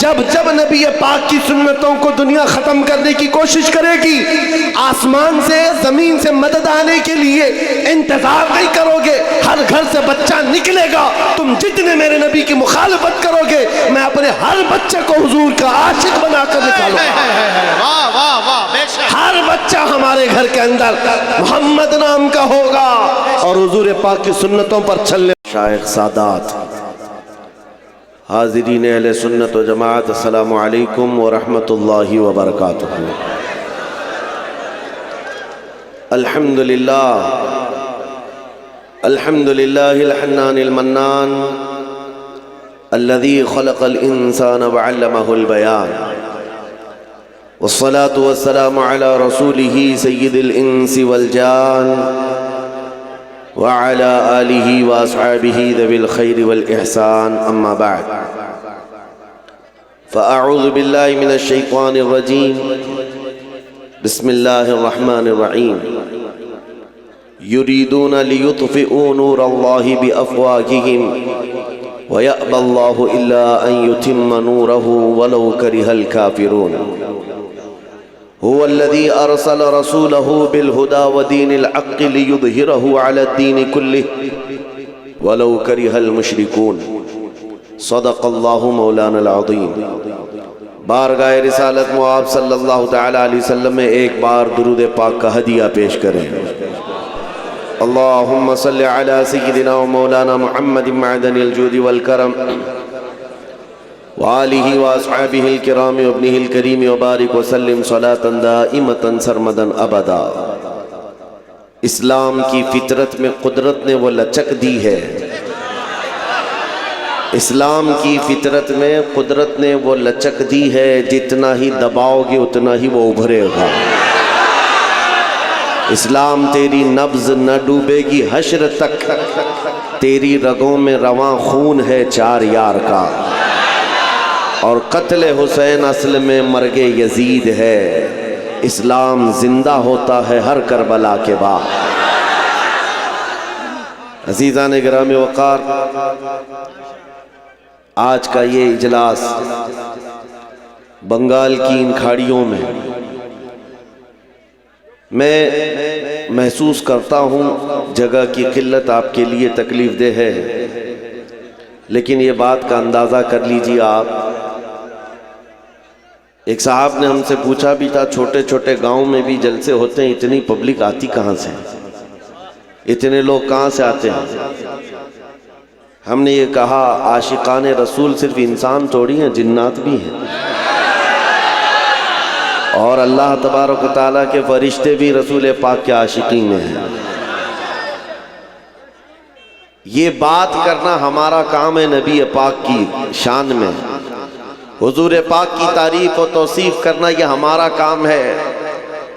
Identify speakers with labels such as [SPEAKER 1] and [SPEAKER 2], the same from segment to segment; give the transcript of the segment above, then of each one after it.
[SPEAKER 1] جب جب نبی پاک کی سنتوں کو دنیا ختم کرنے کی کوشش کرے گی، آسمان سے زمین سے مدد آنے کے لیے انتظار نہیں کرو گے، ہر گھر سے بچہ نکلے گا، تم جتنے میرے نبی کی مخالفت کرو گے میں اپنے ہر بچے کو حضور کا عاشق بنا کر نکالوں گا۔ ہر بچہ ہمارے گھر کے اندر محمد نام کا ہوگا اور حضور پاک کی سنتوں پر چلنے۔ شائخ سادات، حاضرین اہل سنت و جماعت، السلام علیکم ورحمۃ اللہ وبرکاتہ۔ الحمدللہ الحمدللہ الحنان المنان الذي خلق الإنسان وعلمه البيان، والصلاة والسلام على رسوله سيد الإنس والجان وعلى آله وأصحابه ذوي الخير والإحسان، أما بعد فأعوذ بالله من الشيطان الرجيم، بسم الله الرحمن الرحيم، يريدون ليطفئوا نور الله بأفواههم ويأبى الله إلا أن يتم نوره ولو كره الكافرون، هو الذي أرسل رسوله بالهدى ودين الحق ليظهره على الدين كله ولو كره المشركون، صدق الله مولانا العظيم۔ بارگاہ رسالت مواب صلی اللہ تعالی علیہ وسلم میں ایک بار درود پاک کا ہدیہ پیش کریں۔ اللہم صلی علی سیدنا و مولانا محمد معدن الجود والکرم وآلہ واصحابہ الکرام وابنہ الکریم وبارک وسلم صلاة دائمتا سرمدا ابدا۔ اسلام کی فطرت میں قدرت نے وہ لچک دی ہے، اسلام کی فطرت میں قدرت نے وہ لچک دی ہے، جتنا ہی دباؤ گے اتنا ہی وہ ابھرے گا۔ اسلام تیری نبض نہ ڈوبے گی حشر تک، تیری رگوں میں رواں خون ہے چار یار کا، اور قتل حسین اصل میں مرگ یزید ہے، اسلام زندہ ہوتا ہے ہر کربلا کے بعد۔ عزیزان گرامی وقار، آج کا یہ اجلاس بنگال کی ان کھاڑیوں میں میں محسوس کرتا ہوں جگہ کی قلت آپ کے لیے تکلیف دہ ہے، لیکن یہ بات کا اندازہ کر لیجئے آپ۔ ایک صاحب نے ہم سے پوچھا بھی تھا، چھوٹے چھوٹے گاؤں میں بھی جلسے ہوتے ہیں، اتنی پبلک آتی کہاں سے، اتنے لوگ کہاں سے آتے ہیں؟ ہم نے یہ کہا عاشقان رسول صرف انسان تھوڑی ہیں، جنات بھی ہیں، اور اللہ تبارک و تعالیٰ کے فرشتے بھی رسول پاک کے عاشقین میں ہیں۔ یہ بات کرنا ہمارا کام ہے، نبی پاک کی شان میں حضور پاک کی تعریف و توصیف کرنا یہ ہمارا کام ہے،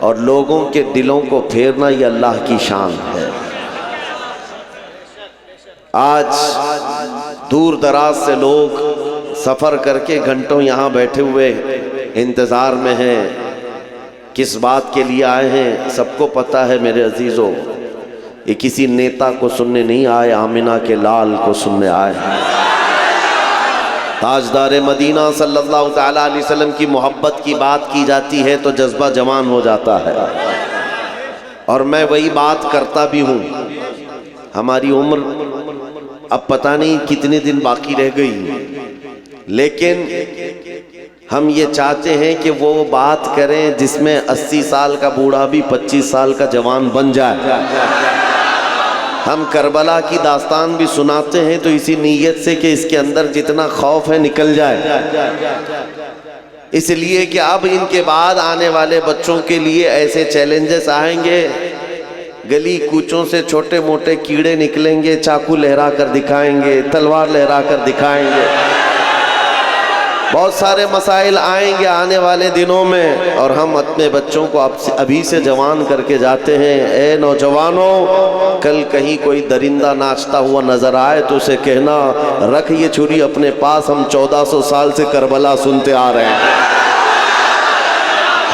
[SPEAKER 1] اور لوگوں کے دلوں کو پھیرنا یہ اللہ کی شان ہے۔ آج دور دراز سے لوگ سفر کر کے گھنٹوں یہاں بیٹھے ہوئے انتظار میں ہیں، کس بات کے لیے آئے ہیں سب کو پتہ ہے میرے عزیزوں، یہ کسی نیتا کو سننے نہیں آئے، آمنہ کے لال کو سننے آئے۔ تاجدار مدینہ صلی اللہ تعالیٰ علیہ وسلم کی محبت کی بات کی جاتی ہے تو جذبہ جوان ہو جاتا ہے، اور میں وہی بات کرتا بھی ہوں۔ ہماری عمر اب پتہ نہیں کتنے دن باقی رہ گئی، لیکن ہم یہ چاہتے ہیں کہ وہ بات کریں جس میں 80 سال کا بوڑھا بھی 25 سال کا جوان بن جائے۔ ہم کربلا کی داستان بھی سناتے ہیں تو اسی نیت سے کہ اس کے اندر جتنا خوف ہے نکل جائے، اس لیے کہ اب ان کے بعد آنے والے بچوں کے لیے ایسے چیلنجز آئیں گے، گلی کوچوں سے چھوٹے موٹے کیڑے نکلیں گے، چاقو لہرا کر دکھائیں گے، تلوار لہرا کر دکھائیں گے، بہت سارے مسائل آئیں گے آنے والے دنوں میں، اور ہم اپنے بچوں کو ابھی سے جوان کر کے جاتے ہیں۔ اے نوجوانوں، کل کہیں کوئی درندہ ناچتا ہوا نظر آئے تو اسے کہنا رکھ یہ چھری اپنے پاس، ہم 1400 سال سے کربلا سنتے آ رہے ہیں۔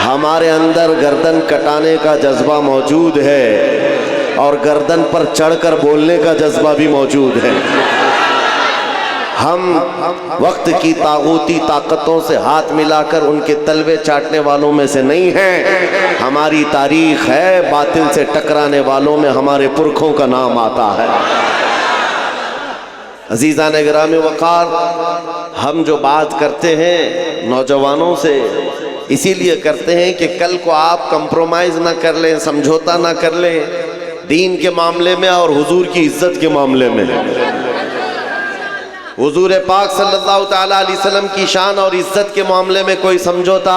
[SPEAKER 1] ہمارے اندر گردن کٹانے کا جذبہ موجود ہے، اور گردن پر چڑھ کر بولنے کا جذبہ بھی موجود ہے۔ ہم وقت کی طاغوتی طاقتوں سے ہاتھ ملا کر ان کے تلوے چاٹنے والوں میں سے نہیں ہیں. ہماری تاریخ ہے باطل سے ٹکرانے والوں میں ہمارے پرکھوں کا نام آتا ہے. عزیزان گرام وقار، ہم جو بات کرتے ہیں نوجوانوں سے اسی لیے کرتے ہیں کہ کل کو آپ کمپرومائز نہ کر لیں، سمجھوتا نہ کر لیں دین کے معاملے میں اور حضور کی عزت کے معاملے میں. حضور پاک صلی اللہ تعالیٰ علیہ وسلم کی شان اور عزت کے معاملے میں کوئی سمجھوتا،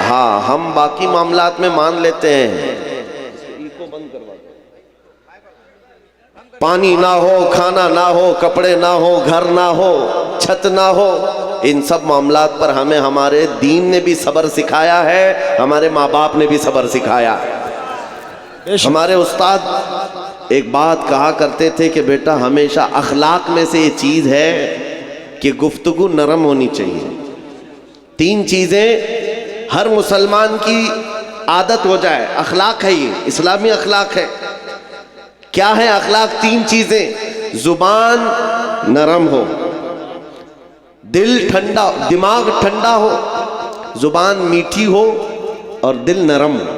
[SPEAKER 1] ہاں ہم باقی معاملات میں مان لیتے ہیں. پانی نہ ہو، کھانا نہ ہو، کپڑے نہ ہو، گھر نہ ہو، چھت نہ ہو، ان سب معاملات پر ہمیں ہمارے دین نے بھی صبر سکھایا ہے، ہمارے ماں باپ نے بھی صبر سکھایا. ہمارے استاد ایک بات کہا کرتے تھے کہ بیٹا ہمیشہ اخلاق میں سے یہ چیز ہے کہ گفتگو نرم ہونی چاہیے. 3 چیزیں ہر مسلمان کی عادت ہو جائے. اخلاق ہے، یہ اسلامی اخلاق ہے. کیا ہے اخلاق؟ 3 چیزیں: زبان نرم ہو، دل ٹھنڈا، دماغ ٹھنڈا ہو، زبان میٹھی ہو اور دل نرم ہو.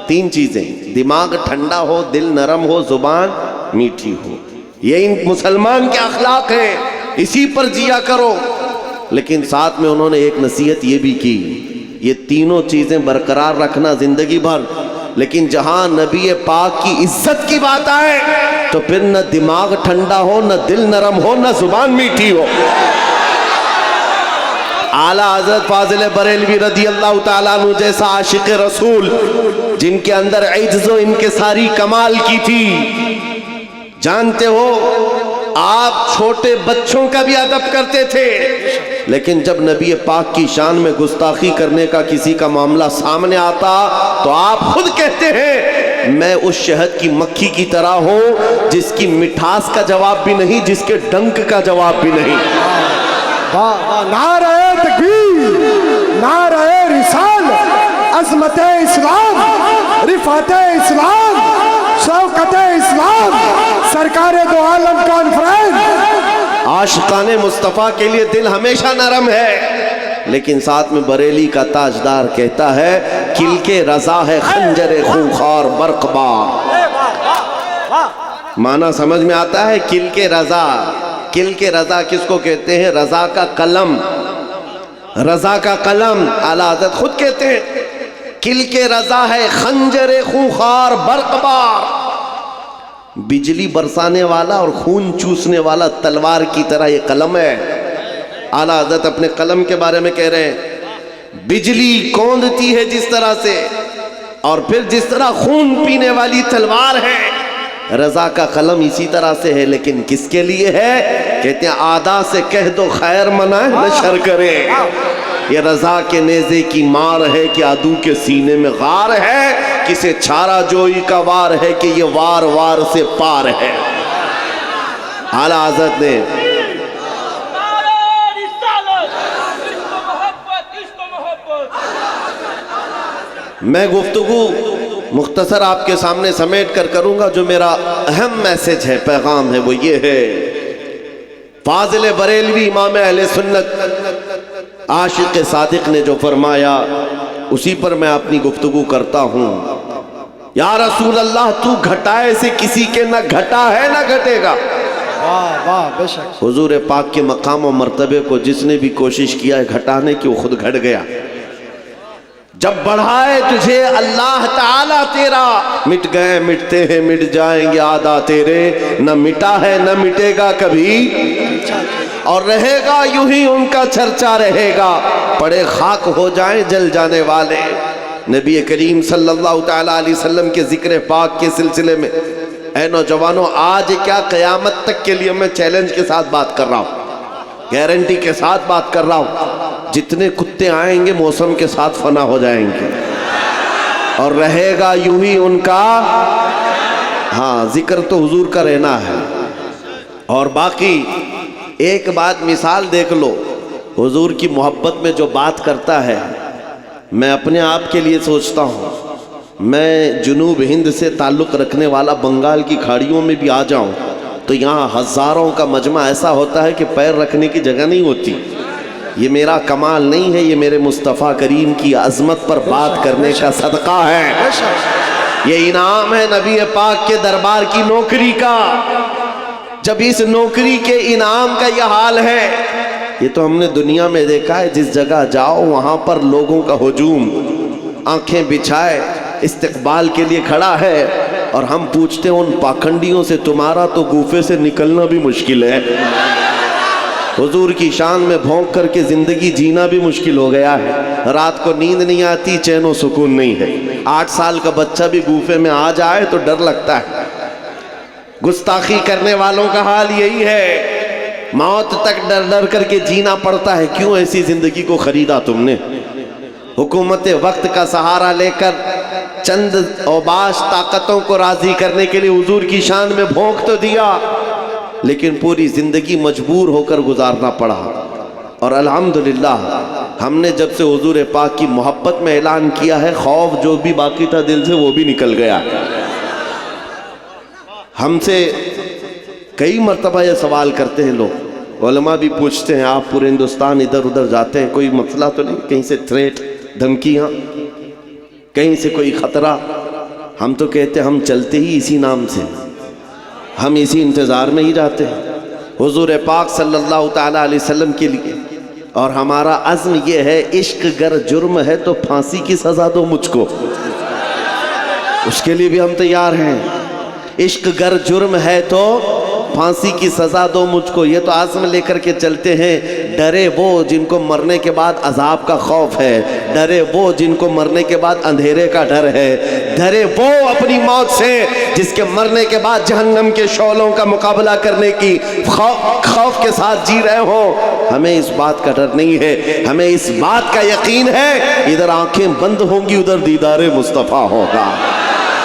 [SPEAKER 1] 3 چیزیں: دماغ ٹھنڈا ہو، دل نرم ہو، زبان میٹھی ہو. یہ ان مسلمان کے اخلاق ہیں، اسی پر جیا کرو. لیکن ساتھ میں انہوں نے ایک نصیحت یہ بھی کی، یہ تینوں چیزیں برقرار رکھنا زندگی بھر. لیکن جہاں نبی پاک کی عزت کی بات آئے تو پھر نہ دماغ ٹھنڈا ہو، نہ دل نرم ہو، نہ زبان میٹھی ہو. اعلیٰ حضرت فاضل بریلوی رضی اللہ تعالیٰ عنہ جیسا عاشق رسول، جن کے اندر عجز و انکساری کمال کی تھی. جانتے ہو آپ چھوٹے بچوں کا بھی ادب کرتے تھے، لیکن جب نبی پاک کی شان میں گستاخی کرنے کا کسی کا معاملہ سامنے آتا تو آپ خود کہتے ہیں میں اس شہد کی مکھی کی طرح ہوں جس کی مٹھاس کا جواب بھی نہیں، جس کے ڈنک کا جواب بھی نہیں.
[SPEAKER 2] نعرہ تکبیر، نعرہ رسالت، عظمت اسلام، رفعت اسلام، شوکت اسلام، سرکار دو عالم کانفرنس.
[SPEAKER 1] عاشقان مصطفیٰ کے لیے دل ہمیشہ نرم ہے، لیکن ساتھ میں بریلی کا تاجدار کہتا ہے کل کے رضا ہے خنجر خونخوار برق بار. معنی سمجھ میں آتا ہے؟ کل کے رضا. کل کے رضا کس کو کہتے ہیں؟ رضا کا قلم. رضا کا قلم اعلیٰ حضرت خود کہتے ہیں کل کے رضا ہے خنجر خونخوار برق بار. بجلی برسانے والا اور خون چوسنے والا تلوار کی طرح یہ قلم ہے. اعلیٰ حضرت اپنے قلم کے بارے میں کہہ رہے ہیں بجلی کوندتی ہے جس طرح سے، اور پھر جس طرح خون پینے والی تلوار ہے، رضا کا قلم اسی طرح سے ہے. لیکن کس کے لیے ہے؟ کہتے ہیں آدھا سے کہہ دو خیر منائے نہ شر کرے. یہ رضا کے نیزے کی مار ہے کہ عدو کے سینے میں غار ہے، کسے چھارا جوئی کا وار ہے کہ یہ وار وار سے پار ہے. اعلیٰ حضرت نے میں گفتگو مختصر آپ کے سامنے سمیٹ کر کروں گا. جو میرا اہم میسج ہے، پیغام ہے، وہ یہ ہے فاضل بریلوی امام اہل سنت عاشق صادق نے جو فرمایا اسی پر میں اپنی گفتگو کرتا ہوں. یا رسول اللہ تو گھٹائے سے کسی کے نہ گھٹا ہے نہ گھٹے گا.
[SPEAKER 2] بے شک.
[SPEAKER 1] حضور پاک کے مقام و مرتبے کو جس نے بھی کوشش کیا ہے گھٹانے کی وہ خود گھٹ گیا. جب بڑھائے تجھے اللہ تعالیٰ تیرا، مٹ گئے مٹتے ہیں مٹ جائیں گے آدھا تیرے، نہ مٹا ہے نہ مٹے گا کبھی، اور رہے گا یوں ہی ان کا چرچا رہے گا، پڑے خاک ہو جائیں جل جانے والے. نبی کریم صلی اللہ تعالیٰ علیہ وسلم کے ذکر پاک کے سلسلے میں اے نوجوانوں، آج کیا قیامت تک کے لیے میں چیلنج کے ساتھ بات کر رہا ہوں، گارنٹی کے ساتھ بات کر رہا ہوں. جتنے کتے آئیں گے موسم کے ساتھ فنا ہو جائیں گے، اور رہے گا یوں ہی ان کا. ہاں ذکر تو حضور کا رہنا ہے. اور باقی ایک بات مثال دیکھ لو، حضور کی محبت میں جو بات کرتا ہے، میں اپنے آپ کے لیے سوچتا ہوں میں جنوب ہند سے تعلق رکھنے والا بنگال کی کھاڑیوں میں بھی آ جاؤں تو یہاں ہزاروں کا مجمع ایسا ہوتا ہے کہ پیر رکھنے کی جگہ نہیں ہوتی. یہ میرا کمال نہیں ہے، یہ میرے مصطفیٰ کریم کی عظمت پر بات کرنے کا صدقہ ہے. یہ انعام ہے نبی پاک کے دربار کی نوکری کا. جب اس نوکری کے انعام کا یہ حال ہے، یہ تو ہم نے دنیا میں دیکھا ہے، جس جگہ جاؤ وہاں پر لوگوں کا ہجوم، آنکھیں بچھائے استقبال کے لیے کھڑا ہے، اور ہم پوچھتے ہیں ان پاکھنڈیوں سے تمہارا تو گوفے سے نکلنا بھی مشکل ہے. حضور کی شان میں بھونک کر کے زندگی جینا بھی مشکل ہو گیا ہے. رات کو نیند نہیں آتی، چین و سکون نہیں ہے. 8 سال کا بچہ بھی گوفے میں آ جائے تو ڈر لگتا ہے. گستاخی کرنے والوں کا حال یہی ہے، موت تک ڈر ڈر کر کے جینا پڑتا ہے. کیوں ایسی زندگی کو خریدا تم نے؟ حکومت وقت کا سہارا لے کر چند اوباش طاقتوں کو راضی کرنے کے لیے حضور کی شان میں بھونک تو دیا، لیکن پوری زندگی مجبور ہو کر گزارنا پڑا. اور الحمدللہ ہم نے جب سے حضور پاک کی محبت میں اعلان کیا ہے، خوف جو بھی باقی تھا دل سے وہ بھی نکل گیا. ہم سے کئی مرتبہ یہ سوال کرتے ہیں لوگ، علماء بھی پوچھتے ہیں، آپ پورے ہندوستان ادھر ادھر جاتے ہیں، کوئی مسئلہ تو نہیں؟ کہیں سے تھریٹ، دھمکیاں، کہیں سے کوئی خطرہ؟ ہم تو کہتے ہیں ہم چلتے ہی اسی نام سے، ہم اسی انتظار میں ہی جاتے ہیں حضور پاک صلی اللہ تعالیٰ علیہ وسلم کے لیے. اور ہمارا عزم یہ ہے، عشق گر جرم ہے تو پھانسی کی سزا دو مجھ کو، اس کے لیے بھی ہم تیار ہیں. عشق گر جرم ہے تو پھانسی کی سزا دو مجھ کو، یہ تو عزم لے کر کے چلتے ہیں. ڈرے وہ جن کو مرنے کے بعد عذاب کا خوف ہے، ڈرے وہ جن کو مرنے کے بعد اندھیرے کا ڈر ہے، ڈرے وہ اپنی موت سے جس کے مرنے کے بعد جہنم کے شعلوں کا مقابلہ کرنے کی خوف کے ساتھ جی رہے ہوں. ہمیں اس بات کا ڈر نہیں ہے، ہمیں اس بات کا یقین ہے، ادھر آنکھیں بند ہوں گی ادھر دیدار مصطفیٰ ہوگا.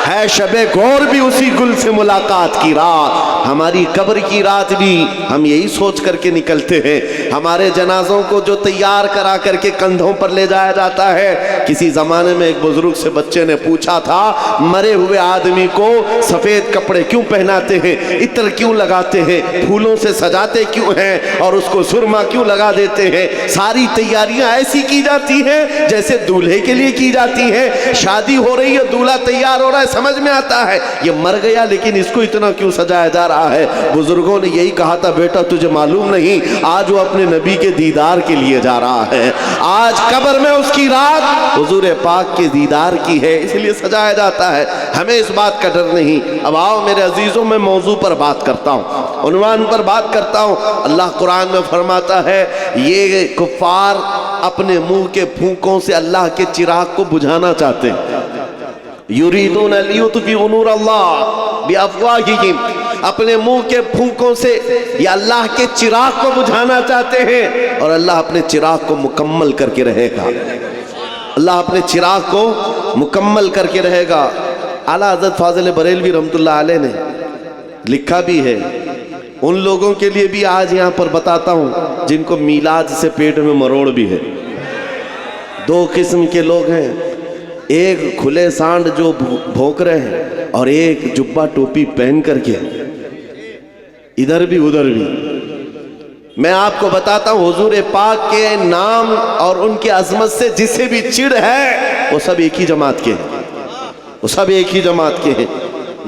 [SPEAKER 1] ہے شب گور بھی اسی گل سے ملاقات کی رات، ہماری قبر کی رات بھی ہم یہی سوچ کر کے نکلتے ہیں. ہمارے جنازوں کو جو تیار کرا کر کے کندھوں پر لے جایا جاتا ہے، کسی زمانے میں ایک بزرگ سے بچے نے پوچھا تھا، مرے ہوئے آدمی کو سفید کپڑے کیوں پہناتے ہیں، عطر کیوں لگاتے ہیں، پھولوں سے سجاتے کیوں ہیں، اور اس کو سرما کیوں لگا دیتے ہیں؟ ساری تیاریاں ایسی کی جاتی ہیں جیسے دولہے کے لیے کی جاتی ہیں. شادی ہو رہی ہے، دولہا تیار ہو رہا ہے، سمجھ میں آتا ہے یہ مر گیا لیکن اس کو اتنا کیوں سجایا جا رہا ہے. بزرگوں نے یہی کہا تھا، بیٹا تجھے معلوم نہیں، آج وہ اپنے نبی کے دیدار کے لیے جا رہا ہے. آج قبر میں اس کی رات حضور پاک کے دیدار کی ہے، اس لیے سجایا جاتا ہے. ہمیں اس بات کا ڈر نہیں. اب آؤ میرے عزیزوں، میں موضوع پر بات کرتا ہوں، عنوان پر بات کرتا ہوں. اللہ قرآن میں فرماتا ہے، یہ کفار اپنے منہ کے پھونکوں سے اللہ کے چراغ کو بجھانا چاہتے ہیں. یریدون لیطفئوا نور اللہ بافواہہم، اپنے منہ کے پھونکوں سے یہ اللہ کے چراغ کو بجھانا چاہتے ہیں، اور اللہ اپنے چراغ کو مکمل کر کے رہے گا. اللہ اپنے چراغ کو مکمل کر کے رہے گا. اعلیٰ حضرت فاضل بریلوی رحمۃ اللہ علیہ نے لکھا بھی ہے، ان لوگوں کے لیے بھی آج یہاں پر بتاتا ہوں جن کو میلاد سے پیٹ میں مروڑ بھی ہے. 2 قسم کے لوگ ہیں، ایک کھلے سانڈ جو بھونک رہے ہیں، اور ایک جبہ ٹوپی پہن کر کے ادھر بھی ادھر بھی. میں آپ کو بتاتا ہوں، حضور پاک کے نام اور ان کی عظمت سے جسے بھی چڑ ہے وہ سب ایک ہی جماعت کے ہیں، وہ سب ایک ہی جماعت کے ہیں.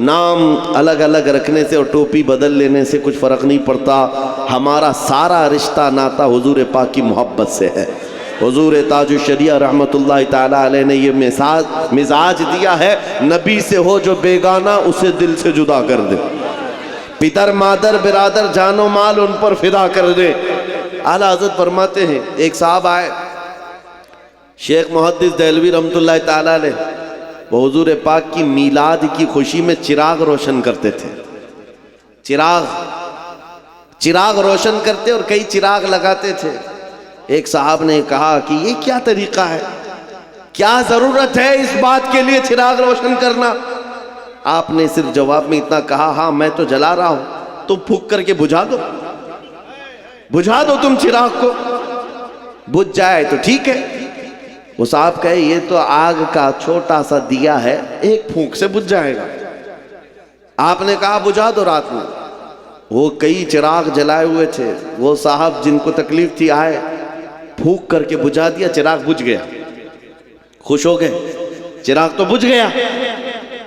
[SPEAKER 1] نام الگ الگ رکھنے سے اور ٹوپی بدل لینے سے کچھ فرق نہیں پڑتا. ہمارا سارا رشتہ ناتا حضور پاک کی محبت سے ہے. حضور تاج الشریعہ رحمت اللہ تعالیٰ علیہ نے یہ مزاج دیا ہے، نبی سے ہو جو بیگانہ اسے دل سے جدا کر دے، پتر مادر برادر جان و مال ان پر فدا کر دے. اعلیٰ حضرت فرماتے ہیں، ایک صاحب آئے، شیخ محدث دہلوی رحمت اللہ تعالیٰ علیہ، وہ حضور پاک کی میلاد کی خوشی میں چراغ روشن کرتے تھے. چراغ روشن کرتے اور کئی چراغ لگاتے تھے. ایک صاحب نے کہا کہ یہ کیا طریقہ ہے، کیا ضرورت ہے اس بات کے لیے چراغ روشن کرنا؟ آپ نے صرف جواب میں اتنا کہا، ہاں میں تو جلا رہا ہوں، تم پھونک کر کے بجھا دو تم چراغ کو، بجھ جائے تو ٹھیک ہے. وہ صاحب کہے یہ تو آگ کا چھوٹا سا دیا ہے، ایک پھونک سے بجھ جائے گا. آپ نے کہا بجھا دو رات میں. وہ کئی چراغ جلائے ہوئے تھے، وہ صاحب جن کو تکلیف تھی آئے، پھونک کر کے بجھا دیا، چراغ بجھ گیا، خوش ہو گئے، چراغ تو بجھ گیا،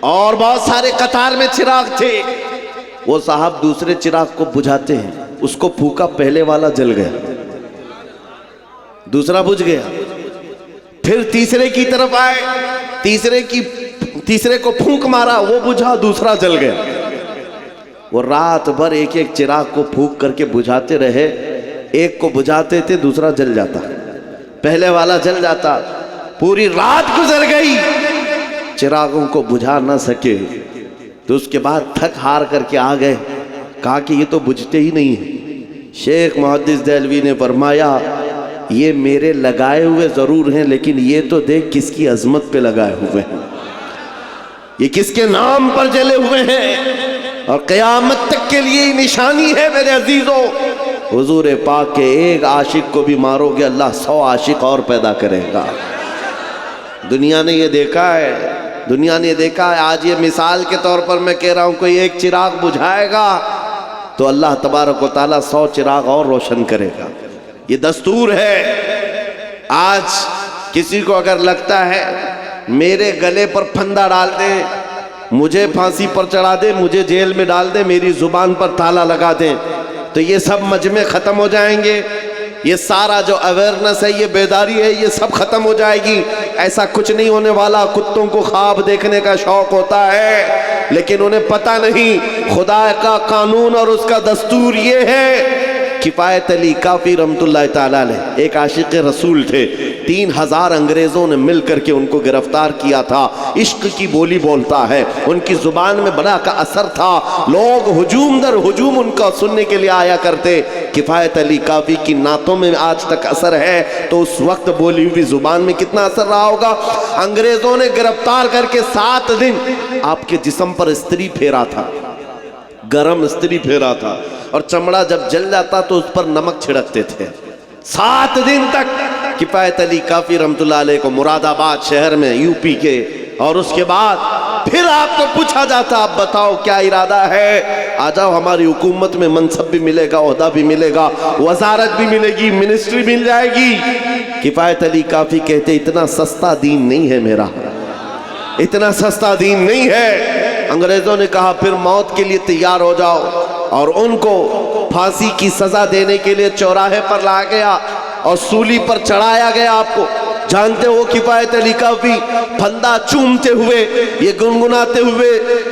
[SPEAKER 1] اور بہت سارے قطار میں چراغ تھے، وہ صاحب دوسرے چراغ کو بجھاتے ہیں، اس کو پھونکا، پہلے والا جل گیا، دوسرا بجھ گیا، پھر تیسرے کی طرف آئے، تیسرے کو پھونک مارا، وہ بجھا، دوسرا جل گیا، وہ رات بھر ایک ایک چراغ کو پھونک کر کے بجھاتے رہے، ایک کو بجھاتے تھے دوسرا جل جاتا، پہلے والا جل جاتا، پوری رات گزر گئی، چراغوں کو بجھا نہ سکے، تو اس کے بعد تھک ہار کر کے آ گئے، کہا کہ یہ تو بجھتے ہی نہیں ہیں۔ شیخ محدث دہلوی نے فرمایا یہ میرے لگائے ہوئے ضرور ہیں، لیکن یہ تو دیکھ کس کی عظمت پہ لگائے ہوئے ہیں، یہ کس کے نام پر جلے ہوئے ہیں، اور قیامت تک کے لیے نشانی ہے میرے عزیزوں۔ حضور پاک کے ایک عاشق کو بھی مارو گے اللہ 100 عاشق اور پیدا کرے گا۔ دنیا نے یہ دیکھا ہے، دنیا نے دیکھا ہے، آج یہ مثال کے طور پر میں کہہ رہا ہوں، کوئی ایک چراغ بجھائے گا تو اللہ تبارک و تعالیٰ 100 چراغ اور روشن کرے گا، یہ دستور ہے۔ آج کسی کو اگر لگتا ہے میرے گلے پر پھندا ڈال دیں، مجھے پھانسی پر چڑھا دیں، مجھے جیل میں ڈال دیں، میری زبان پر تالا لگا دیں، تو یہ سب مجمع ختم ہو جائیں گے، یہ سارا جو اویئرنس ہے، یہ بیداری ہے، یہ سب ختم ہو جائے گی۔ ایسا کچھ نہیں ہونے والا۔ کتوں کو خواب دیکھنے کا شوق ہوتا ہے، لیکن انہیں پتہ نہیں خدا کا قانون اور اس کا دستور یہ ہے۔ کفایت علی کافی رحمت اللہ تعالیٰ علیہ ایک عاشق رسول تھے، 3000 انگریزوں نے مل کر کے ان کو گرفتار کیا تھا۔ عشق کی بولی بولتا ہے، ان کی زبان میں بڑا کا اثر تھا، لوگ ہجوم در ہجوم ان کا سننے کے لیے آیا کرتے۔ کفایت علی کافی کی نعتوں میں آج تک اثر ہے، تو اس وقت بولی ہوئی زبان میں کتنا اثر رہا ہوگا۔ انگریزوں نے گرفتار کر کے 7 دن آپ کے جسم پر استری پھیرا تھا، گرم استری پھیرا تھا، اور چمڑا جب جل جاتا تو اس پر نمک چھڑکتے تھے۔ 7 دن تک کفایت علی کافی رحمت اللہ علیہ کو مراد آباد شہر میں یو پی کے، اور اس کے بعد پھر آپ کو پوچھا جاتا اب بتاؤ کیا ارادہ ہے، آ جاؤ ہماری حکومت میں منصب بھی ملے گا، عہدہ بھی ملے گا، وزارت بھی ملے گی، منسٹری مل جائے گی۔ کفایت علی کافی کہتے اتنا سستا دین نہیں ہے میرا، اتنا سستا دین نہیں ہے۔ انگریزوں نے کہا پھر موت کے لیے تیار ہو جاؤ، اور ان کو پھانسی کی سزا دینے کے لیے چوراہے پر لایا گیا اور سولی پر چڑھایا گیا۔ آپ کو جانتے ہو کفایت علی کافی پھندا چومتے ہوئے، یہ گنگناتے ہوئے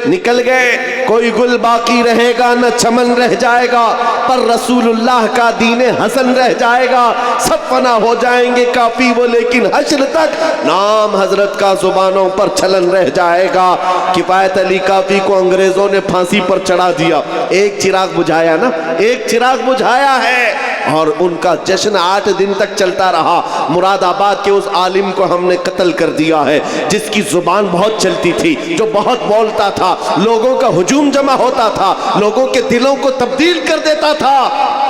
[SPEAKER 1] نکل گئے، کوئی گل باقی رہے گا نہ چمن رہ جائے گا، پر رسول اللہ کا دین حسن رہ جائے گا، سب فنا ہو جائیں گے کافی وہ، لیکن حشر تک نام حضرت کا زبانوں پر چلن رہ جائے گا۔ کفایت علی کافی کو انگریزوں نے پھانسی پر چڑھا دیا، ایک چراغ بجھایا نا، ایک چراغ بجھایا ہے، اور ان کا جشن 8 دن تک چلتا رہا۔ مراد آباد کے اس عالم کو ہم نے قتل کر دیا ہے جس کی زبان بہت چلتی تھی، جو بہت بولتا تھا، لوگوں کا ہجوم جمع ہوتا تھا، لوگوں کے دلوں کو تبدیل کر دیتا تھا۔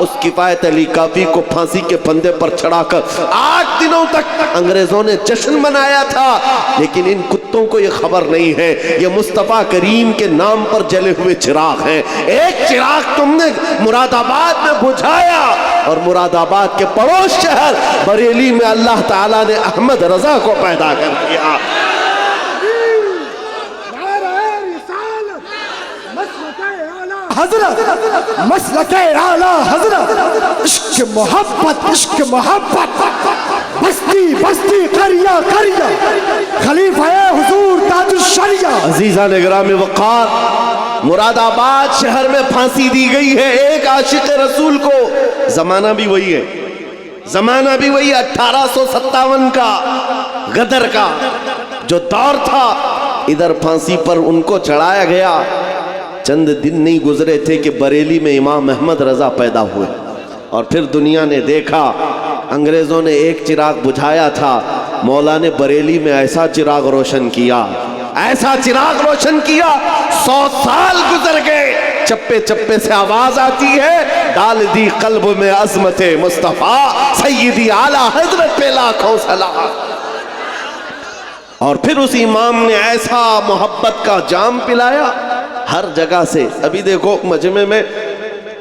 [SPEAKER 1] اس کفایت علی کافی کو پھانسی کے پھندے پر چڑھا کر 8 دنوں تک انگریزوں نے جشن منایا تھا، لیکن ان کتوں کو یہ خبر نہیں ہے یہ مصطفیٰ کریم کے نام پر جلے ہوئے چراغ ہیں۔ ایک چراغ تم نے مراد آباد میں بجھایا، اور مراد آباد کے پڑوس شہر بریلی میں اللہ تعالیٰ نے احمد رضا کو پیدا کر دیا۔
[SPEAKER 2] حضرت مسلک اعلیٰ حضرت، عشق محبت عشق محبت، بستی بستی قریہ قریہ، خلیفہ حضور تاج الشریعہ۔
[SPEAKER 1] عزیزان گرامی وقار، مراد آباد شہر میں پھانسی دی گئی ہے ایک عاشق رسول کو۔ زمانہ بھی وہی ہے، زمانہ بھی وہی 1857 کا غدر کا جو دور تھا، ادھر پھانسی پر ان کو چڑھایا گیا۔ چند دن نہیں گزرے تھے کہ بریلی میں امام احمد رضا پیدا ہوئے، اور پھر دنیا نے دیکھا انگریزوں نے ایک چراغ بجھایا تھا، مولا نے بریلی میں ایسا چراغ روشن کیا، ایسا چراغ روشن کیا، 100 سال گزر گئے، چپے چپے سے آواز آتی ہے، ڈال دی قلب میں عظمت مصطفیٰ، سیدی اعلیٰ حضرت پہ لاکھوں سلام۔ اور پھر اس امام نے ایسا محبت کا جام پلایا ہر جگہ سے۔ ابھی دیکھو مجمع میں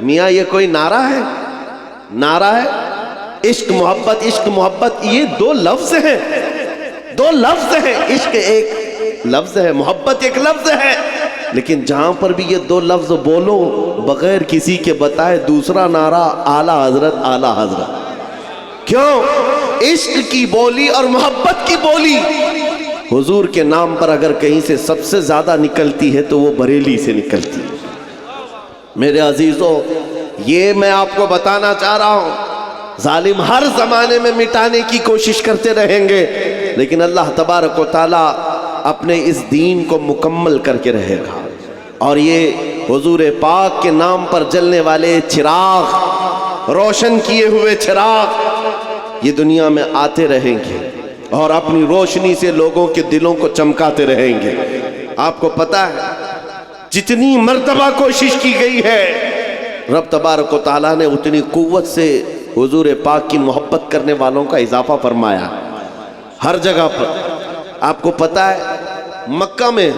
[SPEAKER 1] میاں یہ کوئی نعرہ ہے؟ نعرہ ہے عشق محبت، یہ دو لفظ ہیں، دو لفظ ہیں۔ عشق ایک لفظ ہے، محبت ایک لفظ ہے، لیکن جہاں پر بھی یہ دو لفظ بولو بغیر کسی کے بتائے، دوسرا نعرہ اعلیٰ حضرت اعلیٰ حضرت۔ کیوں؟ عشق کی بولی اور محبت کی بولی حضور کے نام پر اگر کہیں سے سب سے زیادہ نکلتی ہے تو وہ بریلی سے نکلتی ہے۔ میرے عزیزوں، یہ میں آپ کو بتانا چاہ رہا ہوں، ظالم ہر زمانے میں مٹانے کی کوشش کرتے رہیں گے، لیکن اللہ تبارک و تعالیٰ اپنے اس دین کو مکمل کر کے رہے گا۔ اور یہ حضور پاک کے نام پر جلنے والے چراغ، روشن کیے ہوئے چراغ، یہ دنیا میں آتے رہیں گے اور اپنی روشنی سے لوگوں کے دلوں کو چمکاتے رہیں گے۔ آپ کو پتہ ہے جتنی مرتبہ کوشش کی گئی ہے، رب تبارک و تعالیٰ نے اتنی قوت سے حضور پاک کی محبت کرنے والوں کا اضافہ فرمایا ہر جگہ پر۔ آپ کو پتہ ہے مکہ میں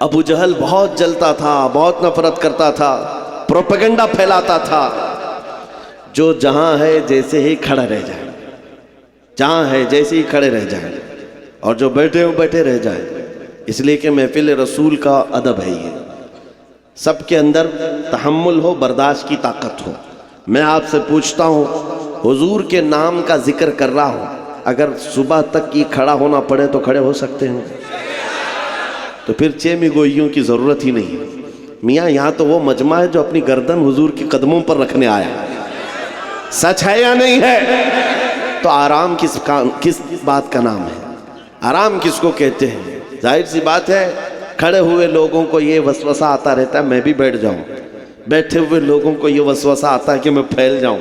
[SPEAKER 1] ابو جہل بہت جلتا تھا، بہت نفرت کرتا تھا، پروپیگنڈا پھیلاتا تھا، جو جہاں ہے جیسے ہی کھڑا رہ جائے، جہاں ہے جیسے ہی کھڑے رہ جائیں، اور جو بیٹھے ہو بیٹھے رہ جائیں، اس لیے کہ محفل رسول کا ادب ہے یہ، سب کے اندر تحمل ہو، برداشت کی طاقت ہو۔ میں آپ سے پوچھتا ہوں، حضور کے نام کا ذکر کر رہا ہوں، اگر صبح تک یہ کھڑا ہونا پڑے تو کھڑے ہو سکتے ہیں؟ تو پھر چیمی گوئیوں کی ضرورت ہی نہیں ہے۔ میاں یہاں تو وہ مجمع ہے جو اپنی گردن حضور کے قدموں پر رکھنے آیا، سچ ہے یا نہیں ہے؟ تو آرام کس بات کا نام ہے؟ آرام کس کو کہتے ہیں؟ ظاہر سی بات ہے کھڑے ہوئے لوگوں کو یہ وسوسہ آتا رہتا ہے میں بھی بیٹھ جاؤں، بیٹھے ہوئے لوگوں کو یہ وسوسہ آتا ہے کہ میں پھیل جاؤں،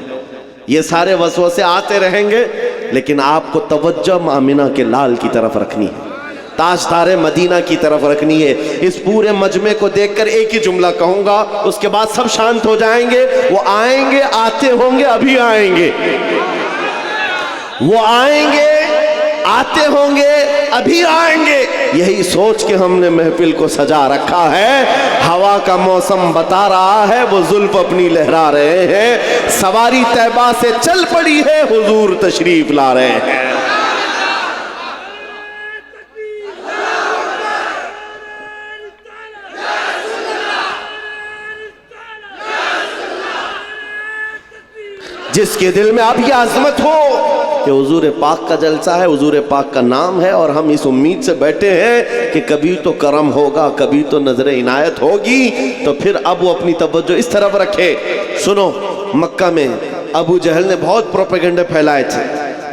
[SPEAKER 1] یہ سارے وسوسے آتے رہیں گے، لیکن آپ کو توجہ آمنہ کے لال کی طرف رکھنی ہے، تاجدار مدینہ کی طرف رکھنی ہے۔ اس پورے مجمع کو دیکھ کر ایک ہی جملہ کہوں گا، اس کے بعد سب شانت ہو جائیں گے۔ وہ آئیں گے، آتے ہوں گے، ابھی آئیں گے، وہ آئیں گے، آتے ہوں گے، ابھی آئیں گے۔ یہی سوچ کے ہم نے محفل کو سجا رکھا ہے۔ ہوا کا موسم بتا رہا ہے، وہ زلف اپنی لہرا رہے ہیں، سواری طیبہ سے چل پڑی ہے، حضور تشریف لا رہے ہیں۔ جس کے دل میں اب یہ عظمت ہو کہ حضور پاک کا جلسہ ہے، حضور پاک کا نام ہے، اور ہم اس امید سے بیٹھے ہیں کہ کبھی تو کرم ہوگا، کبھی تو نظر عنایت ہوگی، تو پھر اب وہ اپنی توجہ اس طرف رکھے۔ سنو، مکہ میں ابو جہل نے بہت پروپیگنڈے پھیلائے تھے،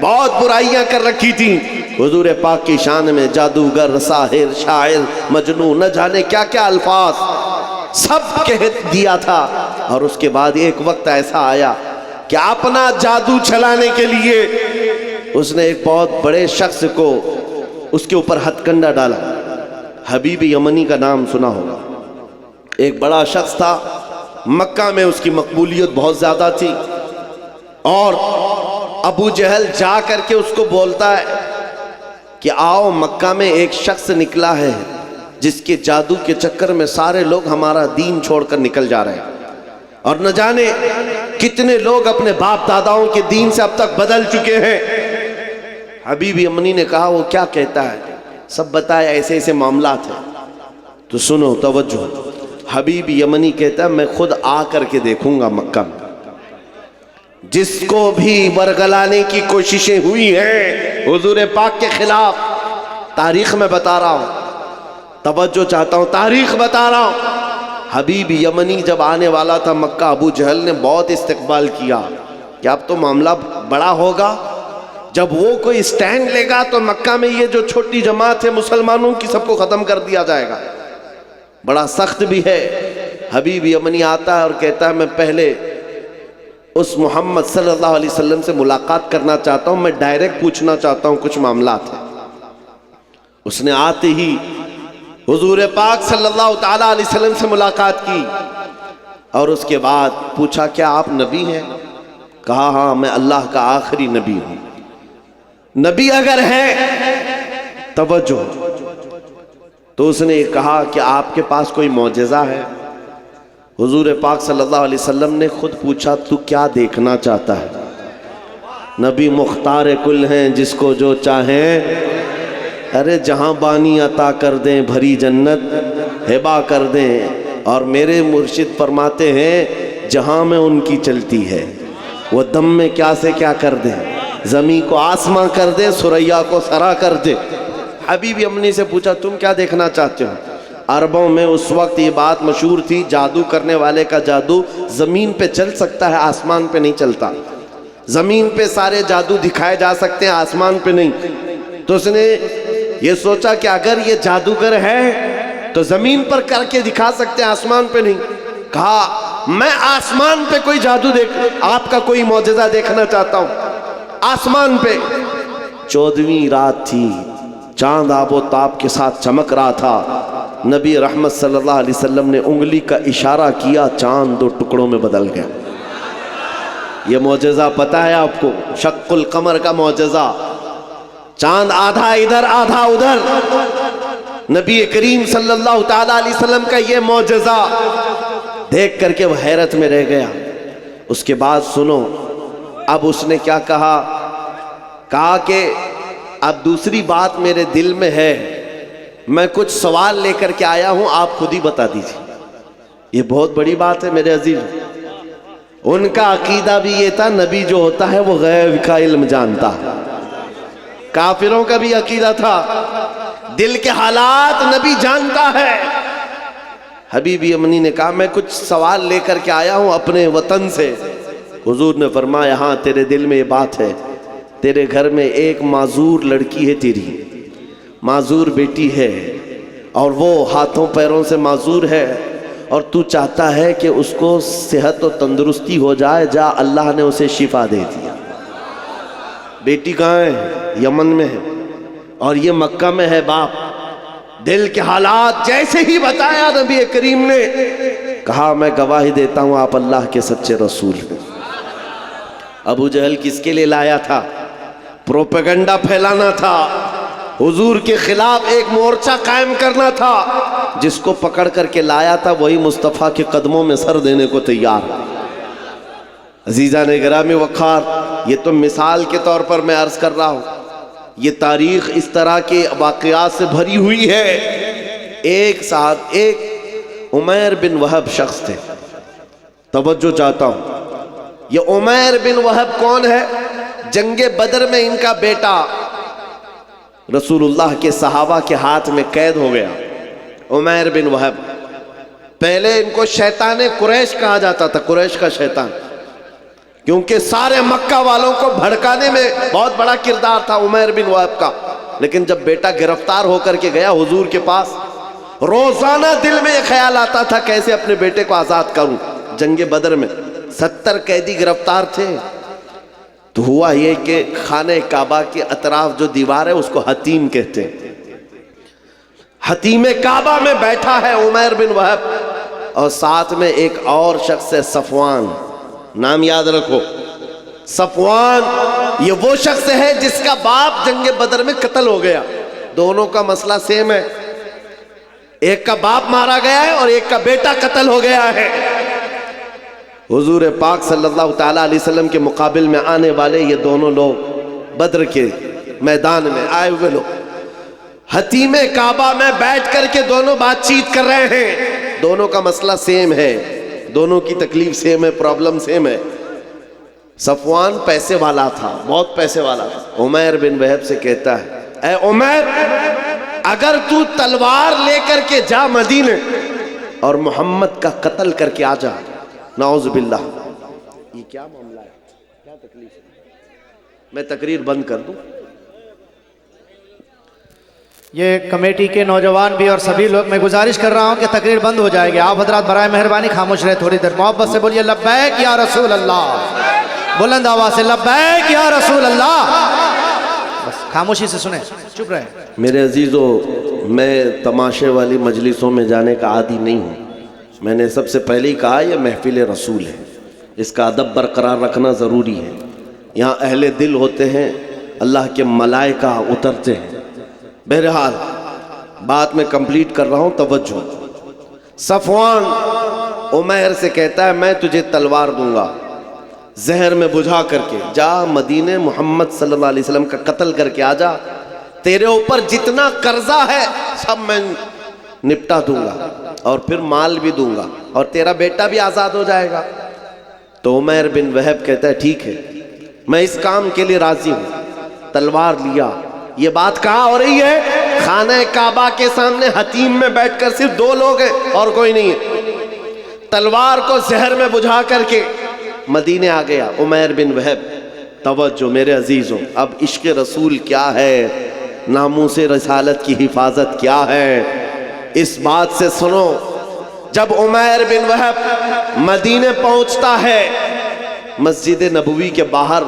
[SPEAKER 1] بہت برائیاں کر رکھی تھیں حضور پاک کی شان میں، جادوگر، ساحر، شاعر، مجنون، نہ جانے کیا کیا الفاظ سب کہہ دیا تھا۔ اور اس کے بعد ایک وقت ایسا آیا کہ اپنا جادو چلانے کے لیے اس نے ایک بہت بڑے شخص کو اس کے اوپر ہتھ کنڈا ڈالا۔ حبیب یمنی کا نام سنا ہوگا، ایک بڑا شخص تھا، مکہ میں اس کی مقبولیت بہت زیادہ تھی، اور ابو جہل جا کر کے اس کو بولتا ہے کہ آؤ، مکہ میں ایک شخص نکلا ہے جس کے جادو کے چکر میں سارے لوگ ہمارا دین چھوڑ کر نکل جا رہے ہیں، اور نہ جانے کتنے لوگ اپنے باپ داداؤں کے دین سے اب تک بدل چکے ہیں۔ حبیب یمنی نے کہا وہ کیا کہتا ہے؟ سب بتایا ایسے ایسے معاملات ہیں۔ تو سنو، توجہ، حبیب یمنی کہتا ہے میں خود آ کر کے دیکھوں گا مکہ میں، جس کو بھی ورگلانے کی کوششیں ہوئی ہیں حضور پاک کے خلاف، تاریخ میں بتا رہا ہوں، توجہ چاہتا ہوں، تاریخ بتا رہا ہوں۔ حبیب یمنی جب آنے والا تھا مکہ، ابو جہل نے بہت استقبال کیا کہ اب تو معاملہ بڑا ہوگا، جب وہ کوئی سٹینڈ لے گا تو مکہ میں یہ جو چھوٹی جماعت ہے مسلمانوں کی سب کو ختم کر دیا جائے گا، بڑا سخت بھی ہے۔ حبیب یمنی آتا ہے اور کہتا ہے میں پہلے اس محمد صلی اللہ علیہ وسلم سے ملاقات کرنا چاہتا ہوں، میں ڈائریکٹ پوچھنا چاہتا ہوں، کچھ معاملات ہیں۔ اس نے آتے ہی حضور پاک صلی اللہ تعالیٰ علیہ وسلم سے ملاقات کی، اور اس کے بعد پوچھا کیا آپ نبی ہیں؟ کہا ہاں، میں اللہ کا آخری نبی ہوں۔ نبی اگر ہے، توجہ، تو اس نے کہا کہ آپ کے پاس کوئی معجزہ ہے؟ حضور پاک صلی اللہ علیہ وسلم نے خود پوچھا تو کیا دیکھنا چاہتا ہے؟ نبی مختار کل ہیں، جس کو جو چاہیں ارے جہاں بانی عطا کر دیں، بھری جنت ہبا کر دیں۔ اور میرے مرشد فرماتے ہیں جہاں میں ان کی چلتی ہے وہ دم میں کیا سے کیا کر دیں، زمین کو آسماں کر دیں، سریا کو سرا کر دیں۔ حبیب امنی سے پوچھا تم کیا دیکھنا چاہتے ہو؟ عربوں میں اس وقت یہ بات مشہور تھی، جادو کرنے والے کا جادو زمین پہ چل سکتا ہے، آسمان پہ نہیں چلتا۔ زمین پہ سارے جادو دکھائے جا سکتے ہیں، آسمان پہ نہیں۔ تو اس نے یہ سوچا کہ اگر یہ جادوگر ہے تو زمین پر کر کے دکھا سکتے ہیں، آسمان پہ نہیں۔ کہا میں آسمان پہ کوئی جادو آپ کا کوئی معجزہ دیکھنا چاہتا ہوں آسمان پہ۔ 14ویں رات تھی، چاند آب و تاب کے ساتھ چمک رہا تھا۔ نبی رحمت صلی اللہ علیہ وسلم نے انگلی کا اشارہ کیا، چاند 2 ٹکڑوں میں بدل گیا۔ یہ معجزہ پتہ ہے آپ کو، شق القمر کا معجزہ، چاند آدھا ادھر آدھا ادھر۔ نبی کریم صلی اللہ تعالیٰ علیہ وسلم کا یہ معجزہ دیکھ کر کے وہ حیرت میں رہ گیا۔ اس کے بعد سنو اب اس نے کیا کہا کہ اب دوسری بات میرے دل میں ہے، میں کچھ سوال لے کر کے آیا ہوں، آپ خود ہی بتا دیجیے۔ یہ بہت بڑی بات ہے میرے عزیز۔ ان کا عقیدہ بھی یہ تھا نبی جو ہوتا ہے وہ غیب کا علم جانتا ہے۔ کافروں کا بھی عقیدہ تھا دل کے حالات نبی جانتا ہے۔ حبیب امنی نے کہا میں کچھ سوال لے کر کے آیا ہوں اپنے وطن سے۔ حضور نے فرمایا ہاں تیرے دل میں یہ بات ہے، تیرے گھر میں ایک معذور لڑکی ہے، تیری معذور بیٹی ہے، اور وہ ہاتھوں پیروں سے معذور ہے، اور تو چاہتا ہے کہ اس کو صحت و تندرستی ہو جائے۔ جا، اللہ نے اسے شفا دے دیا۔ بیٹی کہاں ہے؟ یمن میں ہے، اور یہ مکہ میں ہے۔ باپ دل کے حالات جیسے ہی بتایا نبی کریم نے کہا میں گواہی دیتا ہوں آپ اللہ کے سچے رسول ہیں۔ ابو جہل کس کے لیے لایا تھا؟ پروپیگنڈا پھیلانا تھا، حضور کے خلاف ایک مورچہ قائم کرنا تھا۔ جس کو پکڑ کر کے لایا تھا وہی مصطفیٰ کے قدموں میں سر دینے کو تیار۔ عزیزان گرامی وقار، یہ تو مثال کے طور پر میں عرض کر رہا ہوں، یہ تاریخ اس طرح کے واقعات سے بھری ہوئی ہے۔ ایک عمیر بن وہب شخص تھے، توجہ چاہتا ہوں۔ یہ عمیر بن وہب کون ہے؟ جنگ بدر میں ان کا بیٹا رسول اللہ کے صحابہ کے ہاتھ میں قید ہو گیا۔ عمیر بن وہب، پہلے ان کو شیطان قریش کہا جاتا تھا، قریش کا شیطان، کیونکہ سارے مکہ والوں کو بھڑکانے میں بہت بڑا کردار تھا عمیر بن وہب کا۔ لیکن جب بیٹا گرفتار ہو کر کے گیا حضور کے پاس، روزانہ دل میں یہ خیال آتا تھا کیسے اپنے بیٹے کو آزاد کروں۔ جنگ بدر میں 70 قیدی گرفتار تھے، تو ہوا یہ کہ خانہ کعبہ کے اطراف جو دیوار ہے اس کو حتیم کہتے ہیں۔ حتیم کعبہ میں بیٹھا ہے عمیر بن وہب، اور ساتھ میں ایک اور شخص ہے صفوان، نام یاد رکھو صفوان۔ یہ وہ شخص ہے جس کا باپ جنگ بدر میں قتل ہو گیا۔ دونوں کا مسئلہ سیم ہے، ایک کا باپ مارا گیا ہے اور ایک کا بیٹا قتل ہو گیا ہے۔ حضور پاک صلی اللہ تعالیٰ علیہ وسلم کے مقابل میں آنے والے یہ دونوں لوگ بدر کے میدان میں آئے ہوئے لوگ حتیم کعبہ میں بیٹھ کر کے دونوں بات چیت کر رہے ہیں۔ دونوں کا مسئلہ سیم ہے، دونوں کی تکلیف سیم ہے، پرابلم سیم ہے۔ صفوان پیسے والا تھا، بہت پیسے والا تھا۔ عمیر بن وہب سے کہتا ہے اے عمیر، اگر تو تلوار لے کر کے جا مدینے اور محمد کا قتل کر کے آ جا، نعوذ باللہ۔ یہ کیا معاملہ ہے، کیا تکلیف ہے؟ میں تقریر بند کر دوں؟
[SPEAKER 3] یہ کمیٹی کے نوجوان بھی اور سبھی لوگ، میں گزارش کر رہا ہوں کہ تقریر بند ہو جائے گی۔ آپ حضرات برائے مہربانی خاموش رہے تھوڑی دیر، محبت سے بولیے لبیک یا رسول اللہ، بلند آواز سے لبیک یا رسول اللہ۔ بس خاموشی سے سنیں، چپ رہے۔
[SPEAKER 1] میرے عزیزو، میں تماشے والی مجلسوں میں جانے کا عادی نہیں ہوں۔ میں نے سب سے پہلے ہی کہا یہ محفل رسول ہے، اس کا ادب برقرار رکھنا ضروری ہے۔ یہاں اہل دل ہوتے ہیں، اللہ کے ملائکہ اترتے ہیں۔ بہرحال بات میں کمپلیٹ کر رہا ہوں، توجہ۔ صفوان عمیر سے کہتا ہے میں تجھے تلوار دوں گا زہر میں بجھا کر کے، جا مدینے محمد صلی اللہ علیہ وسلم کا قتل کر کے آ جا، تیرے اوپر جتنا قرضہ ہے سب میں نپٹا دوں گا اور پھر مال بھی دوں گا اور تیرا بیٹا بھی آزاد ہو جائے گا۔ تو عمیر بن وہب کہتا ہے ٹھیک ہے میں اس کام کے لیے راضی ہوں۔ تلوار لیا۔ یہ بات کہاں ہو رہی ہے؟ خانہ کعبہ کے سامنے حتیم میں بیٹھ کر صرف دو لوگ ہیں اور کوئی نہیں ہے۔ تلوار کو زہر میں بجھا کر کے مدینے آ گیا عمیر بن وہب۔ توجہ میرے عزیزوں، اب عشق رسول کیا ہے، ناموس رسالت کی حفاظت کیا ہے، اس بات سے سنو۔ جب عمیر بن وہب مدینے پہنچتا ہے مسجد نبوی کے باہر،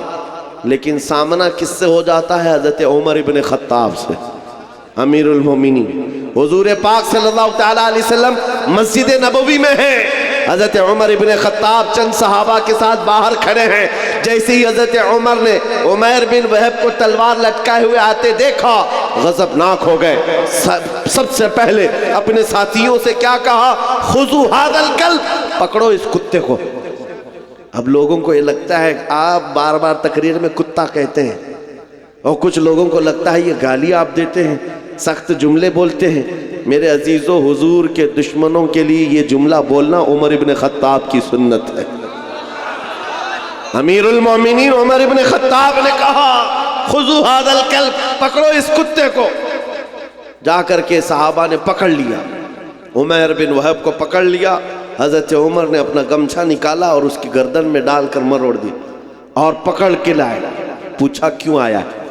[SPEAKER 1] لیکن سامنا کس سے ہو جاتا ہے؟ حضرت عمر بن خطاب سے، امیر المومنین۔ حضور پاک صلی اللہ تعالیٰ علیہ وسلم مسجد نبوی میں ہیں، حضرت عمر بن خطاب چند صحابہ کے ساتھ باہر کھڑے ہیں۔ جیسے ہی حضرت عمر نے عمیر بن وہب کو تلوار لٹکائے ہوئے آتے دیکھا، غضبناک ہو گئے۔ سب سے پہلے اپنے ساتھیوں سے کیا کہا؟ خذوا ھذا الکلب، پکڑو اس کتے کو۔ اب لوگوں کو یہ لگتا ہے آپ بار بار تقریر میں کتا کہتے ہیں، اور کچھ لوگوں کو لگتا ہے یہ گالی آپ دیتے ہیں، سخت جملے بولتے ہیں۔ میرے عزیزو، حضور کے دشمنوں کے لیے یہ جملہ بولنا عمر ابن خطاب کی سنت ہے۔ امیر المومنین عمر ابن خطاب نے کہا خذوا ھذا الکلب، پکڑو اس کتے کو۔ جا کر کے صحابہ نے پکڑ لیا، عمیر بن وہب کو پکڑ لیا۔ حضرت عمر نے اپنا گمچھا نکالا اور اس کی گردن میں ڈال کر مروڑ دی اور پکڑ کے لائے۔ پوچھا کیوں آیا ہے؟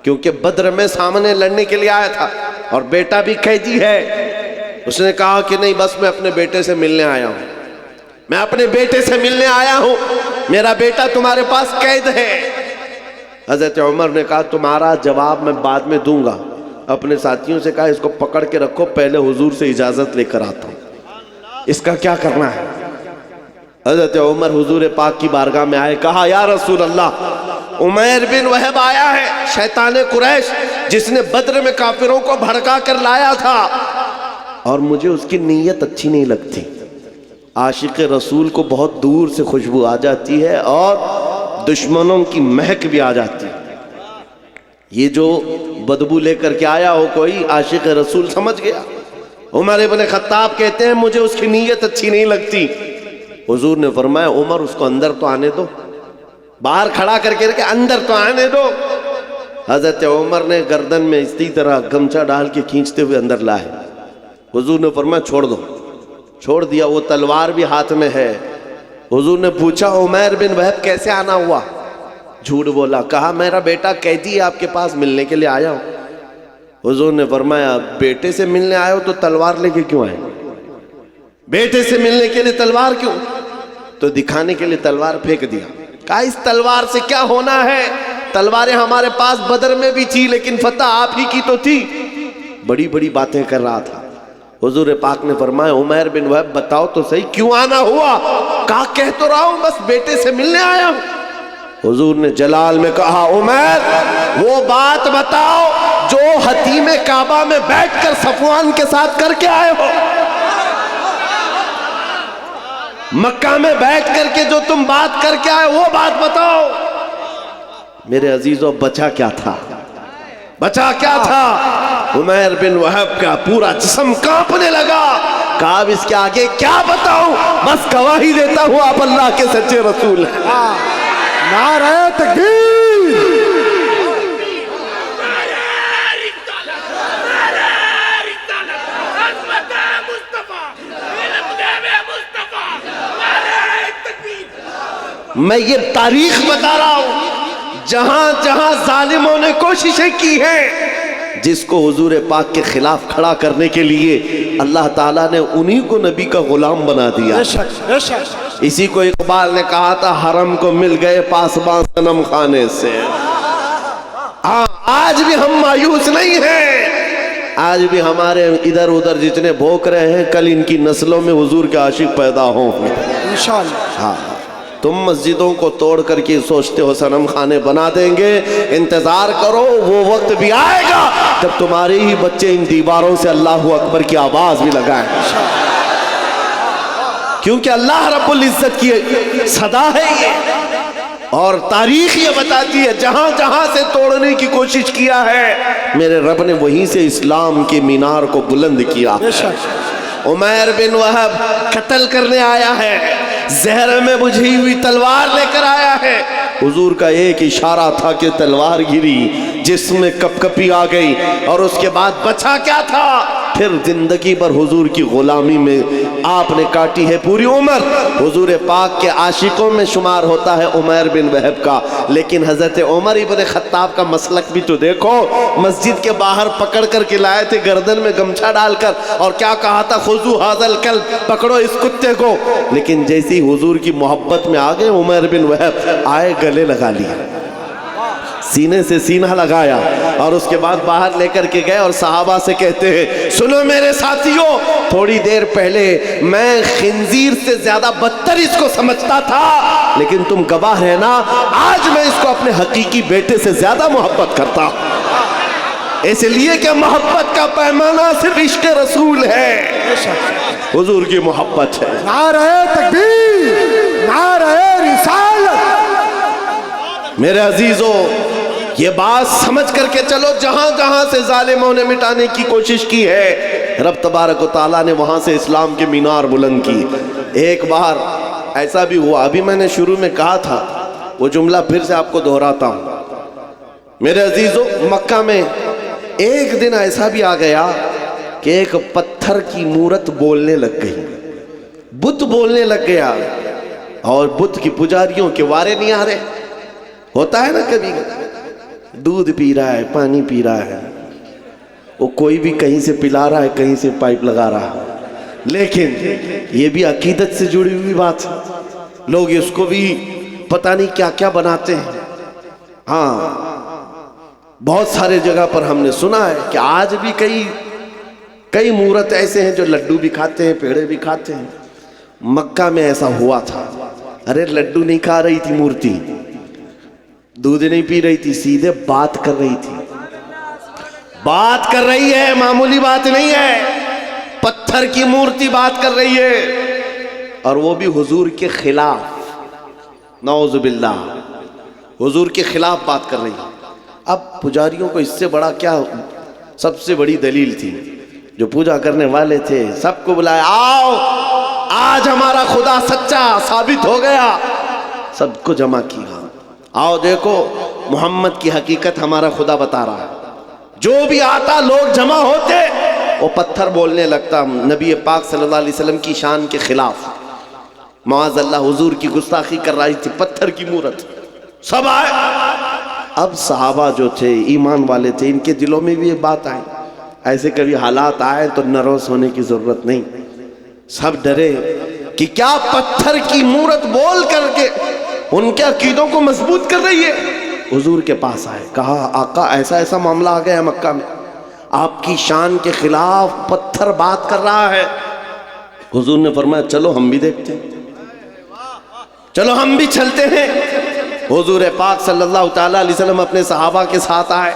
[SPEAKER 1] کیونکہ بدر میں سامنے لڑنے کے لیے آیا تھا اور بیٹا بھی قیدی ہے۔ اس نے کہا کہ نہیں، بس میں اپنے بیٹے سے ملنے آیا ہوں، میں اپنے بیٹے سے ملنے آیا ہوں، میرا بیٹا تمہارے پاس قید ہے۔ حضرت عمر نے کہا تمہارا جواب میں بعد میں دوں گا۔ اپنے ساتھیوں سے کہا اس کو پکڑ کے رکھو، پہلے حضور سے اجازت لے کر آتا ہوں، اس کا کیا کرنا ہے۔ حضرت عمر حضور پاک کی بارگاہ میں آئے، کہا یا رسول اللہ، عمیر بن وہب آیا ہے، شیطان قریش جس نے بدر میں کافروں کو بھڑکا کر لایا تھا، اور مجھے اس کی نیت اچھی نہیں لگتی۔ عاشق رسول کو بہت دور سے خوشبو آ جاتی ہے اور دشمنوں کی مہک بھی آ جاتی ہے۔ یہ جو بدبو لے کر کے آیا ہو کوئی، عاشق رسول سمجھ گیا۔ عمر ابن خطاب کہتے ہیں مجھے اس کی نیت اچھی نہیں لگتی۔ حضور نے فرمایا عمر اس کو اندر تو آنے دو، باہر کھڑا کر کے اندر تو آنے دو۔ حضرت عمر نے گردن میں اسی طرح گمچا ڈال کے کھینچتے ہوئے اندر لائے۔ حضور نے فرمایا چھوڑ دو، چھوڑ دیا۔ وہ تلوار بھی ہاتھ میں ہے۔ حضور نے پوچھا عمیر بن وہب کیسے آنا ہوا؟ جھوٹ بولا، کہا میرا بیٹا قیدی ہے، آپ کے پاس ملنے کے لیے آیا ہوں۔ حضور نے فرمایا بیٹے سے ملنے آئے ہو تو تلوار لے کے کیوں آئے؟ بیٹے سے ملنے کے لیے تلوار کیوں؟ تو دکھانے کے لیے تلوار پھینک دیا۔ کہا اس تلوار سے کیا ہونا ہے؟ تلواریں ہمارے پاس بدر میں بھی تھی، لیکن فتح آپ ہی کی تو تھی۔ بڑی بڑی باتیں کر رہا تھا۔ حضور پاک نے فرمایا عمیر بن وہب بتاؤ تو صحیح کیوں آنا ہوا؟ کہا کہہ تو رہا ہوں بس بیٹے سے ملنے آیا ہوں۔ حضور نے جلال میں کہا عمیر وہ بات بتاؤ جو حتیم کعبہ میں بیٹھ کر صفوان کے ساتھ کر کے آئے ہو، مکہ میں بیٹھ کر کے جو تم بات کر کے آئے وہ بات بتاؤ۔ میرے عزیزوں بچا کیا تھا؟ بچا کیا تھا؟ عمیر بن وہب کا پورا جسم کانپنے لگا۔ کہا اب اس کے آگے کیا بتاؤں، بس گواہی دیتا ہوں آپ اللہ کے سچے رسول ہیں۔
[SPEAKER 2] نعرہ تکبیر!
[SPEAKER 1] میں یہ تاریخ بتا رہا ہوں، جہاں جہاں ظالموں نے کوششیں کی ہیں، جس کو حضور پاک کے خلاف کھڑا کرنے کے لیے اللہ تعالیٰ نے انہی کو نبی کا غلام بنا دیا۔ اسی کو اقبال نے کہا تھا حرم کو مل گئے پاسبان صنم خانے سے۔ آج بھی ہم مایوس نہیں ہیں، آج بھی ہمارے ادھر ادھر جتنے بھوک رہے ہیں کل ان کی نسلوں میں حضور کے عاشق پیدا ہوں گے انشاءاللہ۔ ہاں تم مسجدوں کو توڑ کر کے سوچتے ہو صنم خانے بنا دیں گے، انتظار کرو وہ وقت بھی آئے گا جب تمہارے ہی بچے ان دیواروں سے اللہ اکبر کی آواز بھی لگائیں۔ کیونکہ اللہ رب العزت کی صدا ہے یہ، اور تاریخ یہ بتاتی ہے جہاں جہاں سے توڑنے کی کوشش کیا ہے میرے رب نے وہیں سے اسلام کے مینار کو بلند کیا۔ عمیر بن وہب قتل کرنے آیا ہے، زہر میں بجھی ہوئی تلوار لے کر آیا ہے، حضور کا ایک اشارہ تھا کہ تلوار گری، جس میں کپ کپی آ گئی، اور اس کے بعد بچا کیا تھا؟ پھر زندگی پر حضور کی غلامی میں آپ نے کاٹی ہے پوری عمر۔ حضور پاک کے عاشقوں میں شمار ہوتا ہے عمیر بن وہب کا، لیکن حضرت عمر ابن خطاب کا مسلک بھی تو دیکھو، مسجد کے باہر پکڑ کر کے لائے تھے گردن میں گمچھا ڈال کر، اور کیا کہا تھا؟ خذو ھذا الکلب، پکڑو اس کتے کو۔ لیکن جیسی حضور کی محبت میں آگئے عمیر بن وہب آئے، گلے لگا لیا، سینے سے سینہ لگایا، اور اس کے بعد باہر لے کر کے گئے اور صحابہ سے کہتے ہیں سنو میرے ساتھیوں، تھوڑی دیر پہلے میں خنزیر سے زیادہ بدتر اس کو سمجھتا تھا، لیکن تم گواہ رہنا آج میں اس کو اپنے حقیقی بیٹے سے زیادہ محبت کرتا ہوں، اس لیے کہ محبت کا پیمانہ صرف عشق رسول ہے، حضور کی محبت ہے۔
[SPEAKER 2] نعرہ تکبیر، نعرہ رسالت۔
[SPEAKER 1] میرے عزیزو، یہ بات سمجھ کر کے چلو، جہاں جہاں سے ظالموں نے مٹانے کی کوشش کی ہے رب تبارک و تعالیٰ نے وہاں سے اسلام کے مینار بلند کی۔ ایک بار ایسا بھی ہوا، ابھی میں نے شروع میں کہا تھا، وہ جملہ پھر سے آپ کو دہراتا ہوں۔ میرے عزیزو، مکہ میں ایک دن ایسا بھی آ گیا کہ ایک پتھر کی مورت بولنے لگ گئی، بت بولنے لگ گیا، اور بت کی پجاریوں کے وارے نہیں آ رہے۔ ہوتا ہے نا کبھی دودھ پی رہا ہے، پانی پی رہا ہے، وہ کوئی بھی کہیں سے پلا رہا ہے، کہیں سے پائپ لگا رہا ہے، لیکن یہ بھی عقیدت سے جڑی ہوئی بات ہے، لوگ اس کو بھی پتہ نہیں کیا کیا بناتے ہیں۔ ہاں، بہت سارے جگہ پر ہم نے سنا ہے کہ آج بھی کئی مورت ایسے ہیں جو لڈو بھی کھاتے ہیں، پیڑے بھی کھاتے ہیں۔ مکہ میں ایسا ہوا تھا، ارے لڈو نہیں کھا رہی تھی مورتی، دودھ نہیں پی رہی تھی، سیدھے بات کر رہی تھی، بات کر رہی ہے، معمولی بات نہیں ہے، پتھر کی مورتی بات کر رہی ہے، اور وہ بھی حضور کے خلاف، نعوذ باللہ، حضور کے خلاف بات کر رہی ہے۔ اب پجاریوں کو اس سے بڑا کیا، سب سے بڑی دلیل تھی، جو پوجا کرنے والے تھے سب کو بلایا، آؤ آج ہمارا خدا سچا ثابت ہو گیا، سب کو جمع کیا، آؤ دیکھو محمد کی حقیقت ہمارا خدا بتا رہا ہے۔ جو بھی آتا لوگ جمع ہوتے، وہ پتھر بولنے لگتا نبی پاک صلی اللہ علیہ وسلم کی شان کے خلاف، معاذ اللہ حضور کی گستاخی کر رہی تھی، پتھر کی مورت، سب آئے۔ اب صحابہ جو تھے ایمان والے تھے، ان کے دلوں میں بھی یہ بات آئی، ایسے کبھی حالات آئے تو نروس ہونے کی ضرورت نہیں، سب ڈرے کہ کیا پتھر کی مورت بول کر کے ان کے عقیدوں کو مضبوط کر رہی ہے۔ حضور کے پاس آئے، کہا آقا ایسا ایسا معاملہ آ گیا ہے مکہ میں، آپ کی شان کے خلاف پتھر بات کر رہا ہے۔ حضور نے فرمایا چلو ہم بھی دیکھتے ہیں، چلو ہم بھی چلتے ہیں۔ حضور پاک صلی اللہ تعالیٰ علیہ وسلم اپنے صحابہ کے ساتھ آئے،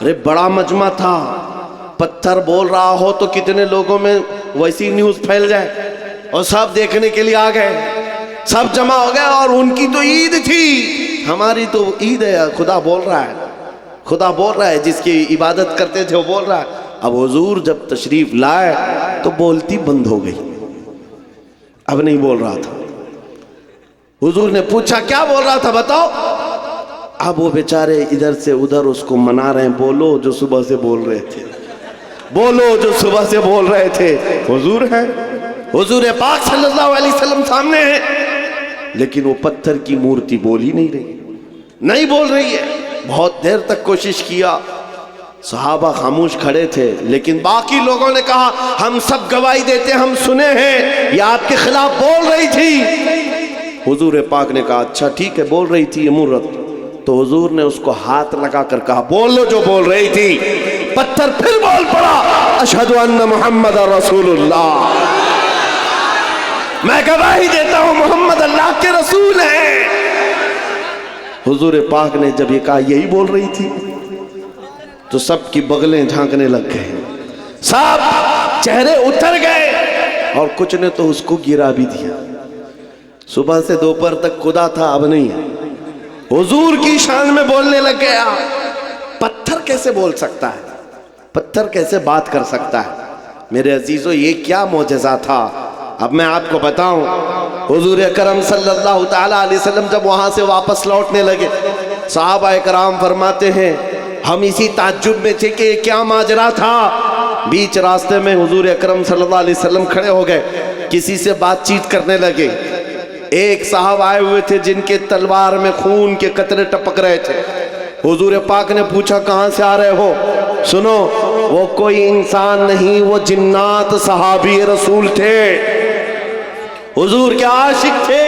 [SPEAKER 1] ارے بڑا مجمع تھا، پتھر بول رہا ہو تو کتنے لوگوں میں ویسی نیوز پھیل جائے، اور سب دیکھنے کے لیے آ گئے، سب جمع ہو گئے، اور ان کی تو عید تھی، ہماری تو عید ہے، خدا بول رہا ہے، خدا بول رہا ہے، جس کی عبادت کرتے تھے وہ بول رہا ہے۔ اب حضور جب تشریف لائے تو بولتی بند ہو گئی، اب نہیں بول رہا تھا۔ حضور نے پوچھا کیا بول رہا تھا بتاؤ؟ اب وہ بیچارے ادھر سے ادھر اس کو منا رہے ہیں، بولو جو صبح سے بول رہے تھے، بولو جو صبح سے بول رہے تھے۔ حضور ہے، حضور پاک صلی اللہ علیہ وسلم سامنے ہے، لیکن وہ پتھر کی مورتی بول ہی نہیں بول رہی ہے۔ بہت دیر تک کوشش کیا، صحابہ خاموش کھڑے تھے، لیکن باقی لوگوں نے کہا ہم سب گواہی دیتے، ہم سنے ہیں یہ آپ کے خلاف بول رہی تھی۔ حضور پاک نے کہا اچھا ٹھیک ہے، بول رہی تھی یہ مورت، تو حضور نے اس کو ہاتھ لگا کر کہا بولو جو بول رہی تھی۔ پتھر پھر بول پڑا، اشہد ان محمد رسول اللہ، میں گواہی دیتا ہوں محمد اللہ کے رسول ہیں۔ حضور پاک نے جب یہ کہا یہی بول رہی تھی، تو سب کی بغلیں جھانکنے لگ گئے، سب چہرے اتر گئے، اور کچھ نے تو اس کو گرا بھی دیا. صبح سے دوپہر تک خدا تھا، اب نہیں ہے. حضور کی شان میں بولنے لگ گیا. پتھر کیسے بول سکتا ہے؟ پتھر کیسے بات کر سکتا ہے؟ میرے عزیزو، یہ کیا معجزہ تھا. اب میں آپ کو بتاؤں، حضور اکرم صلی اللہ تعالیٰ علیہ وسلم جب وہاں سے واپس لوٹنے لگے، صحابہ کرام فرماتے ہیں ہم اسی تعجب میں تھے کہ یہ کیا ماجرا تھا. بیچ راستے میں حضور اکرم صلی اللہ علیہ وسلم کھڑے ہو گئے، کسی سے بات چیت کرنے لگے. ایک صاحب آئے ہوئے تھے جن کے تلوار میں خون کے قطرے ٹپک رہے تھے. حضور پاک نے پوچھا کہاں سے آ رہے ہو؟ سنو، وہ کوئی انسان نہیں، وہ جنات صحابی رسول تھے، حضور کے عاشق تھے.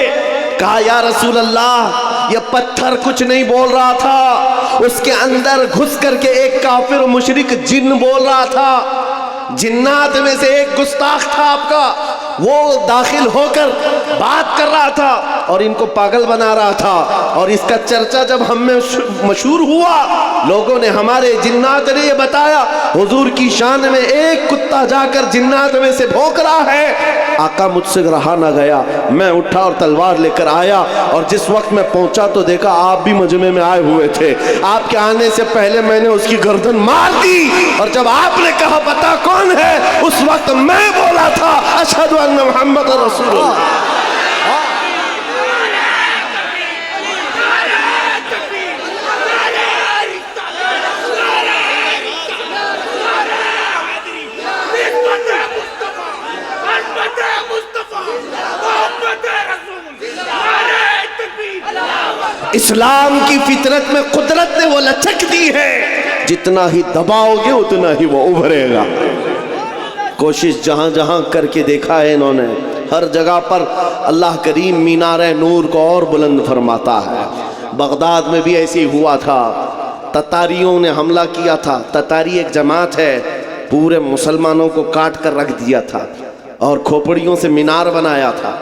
[SPEAKER 1] کہا یا رسول اللہ، یہ پتھر کچھ نہیں بول رہا تھا، اس کے اندر گھس کر کے ایک کافر مشرک جن بول رہا تھا. جنات میں سے ایک گستاخ تھا آپ کا، وہ داخل ہو کر بات کر رہا تھا اور ان کو پاگل بنا رہا تھا. اور اس کا چرچا جب ہم میں مشہور ہوا، لوگوں نے، ہمارے جنات نے یہ بتایا حضور کی شان میں ایک کتا جا کر جنات میں سے بھونک رہا ہے. آقا مجھ سے رہا نہ گیا، میں اٹھا اور تلوار لے کر آیا، اور جس وقت میں پہنچا تو دیکھا آپ بھی مجمع میں آئے ہوئے تھے. آپ کے آنے سے پہلے میں نے اس کی گردن مار دی، اور جب آپ نے کہا بتا کون ہے، اس وقت میں بولا تھا اشہد ان محمد رسول اللہ. اسلام کی فطرت میں قدرت نے وہ لچک دی ہے، جتنا ہی دباؤ گے اتنا ہی وہ ابھرے گا. کوشش جہاں جہاں کر کے دیکھا ہے انہوں نے، ہر جگہ پر اللہ کریم مینار نور کو اور بلند فرماتا ہے. بغداد میں بھی ایسے ہی ہوا تھا، تتاریوں نے حملہ کیا تھا. تتاری ایک جماعت ہے، پورے مسلمانوں کو کاٹ کر رکھ دیا تھا اور کھوپڑیوں سے مینار بنایا تھا.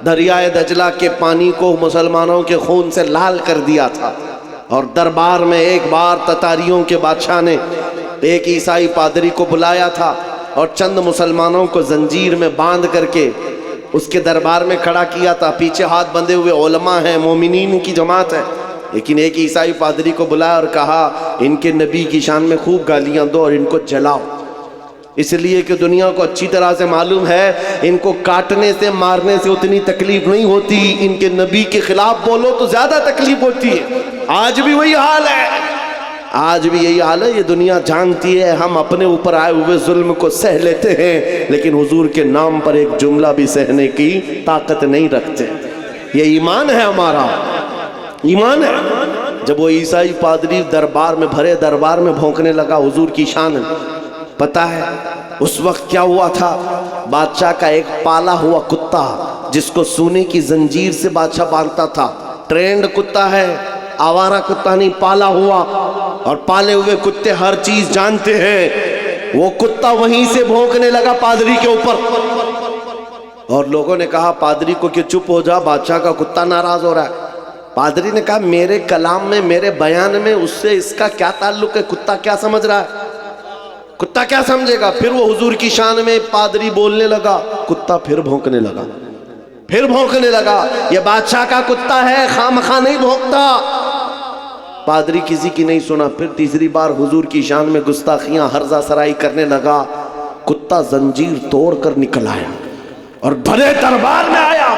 [SPEAKER 1] دریائے دجلہ کے پانی کو مسلمانوں کے خون سے لال کر دیا تھا. اور دربار میں ایک بار تتاریوں کے بادشاہ نے ایک عیسائی پادری کو بلایا تھا اور چند مسلمانوں کو زنجیر میں باندھ کر کے اس کے دربار میں کھڑا کیا تھا. پیچھے ہاتھ بندھے ہوئے علماء ہیں، مومنین کی جماعت ہے، لیکن ایک عیسائی پادری کو بلایا اور کہا ان کے نبی کی شان میں خوب گالیاں دو اور ان کو جلاؤ، اس لیے کہ دنیا کو اچھی طرح سے معلوم ہے ان کو کاٹنے سے مارنے سے اتنی تکلیف نہیں ہوتی، ان کے نبی کے خلاف بولو تو زیادہ تکلیف ہوتی ہے. آج بھی وہی حال ہے، آج بھی یہی حال ہے. یہ دنیا جانتی ہے ہم اپنے اوپر آئے ہوئے ظلم کو سہ لیتے ہیں، لیکن حضور کے نام پر ایک جملہ بھی سہنے کی طاقت نہیں رکھتے. یہ ایمان ہے ہمارا، ایمان ہے. جب وہ عیسائی پادری دربار میں، بھرے دربار میں بھونکنے لگا حضور کی شان، پتہ ہے اس وقت کیا ہوا تھا؟ بادشاہ کا ایک پالا ہوا کتا جس کو سونے کی زنجیر سے بادشاہ باندھتا تھا، ٹرینڈ کتا ہے، آوارہ کتا نہیں، پالا ہوا. اور پالے ہوئے کتے ہر چیز جانتے ہیں. وہ کتا وہیں سے بھونکنے لگا پادری کے اوپر، اور لوگوں نے کہا پادری کو کہ چپ ہو جا، بادشاہ کا کتا ناراض ہو رہا ہے. پادری نے کہا میرے کلام میں، میرے بیان میں اس سے اس کا کیا تعلق ہے؟ کتا کیا سمجھ رہا ہے؟ کتا کیا سمجھے گا؟ پھر وہ حضور کی شان میں پادری بولنے لگا، کتا پھر بھونکنے لگا، پھر بھونکنے لگا. یہ بادشاہ کا کتا ہے، خواہ مخواہ نہیں بھونکتا. پادری کسی کی نہیں سنا. پھر تیسری بار حضور کی شان میں گستاخیاں ہرزہ سرائی کرنے لگا. کتا زنجیر توڑ کر نکل آیا اور بھرے دربار میں آیا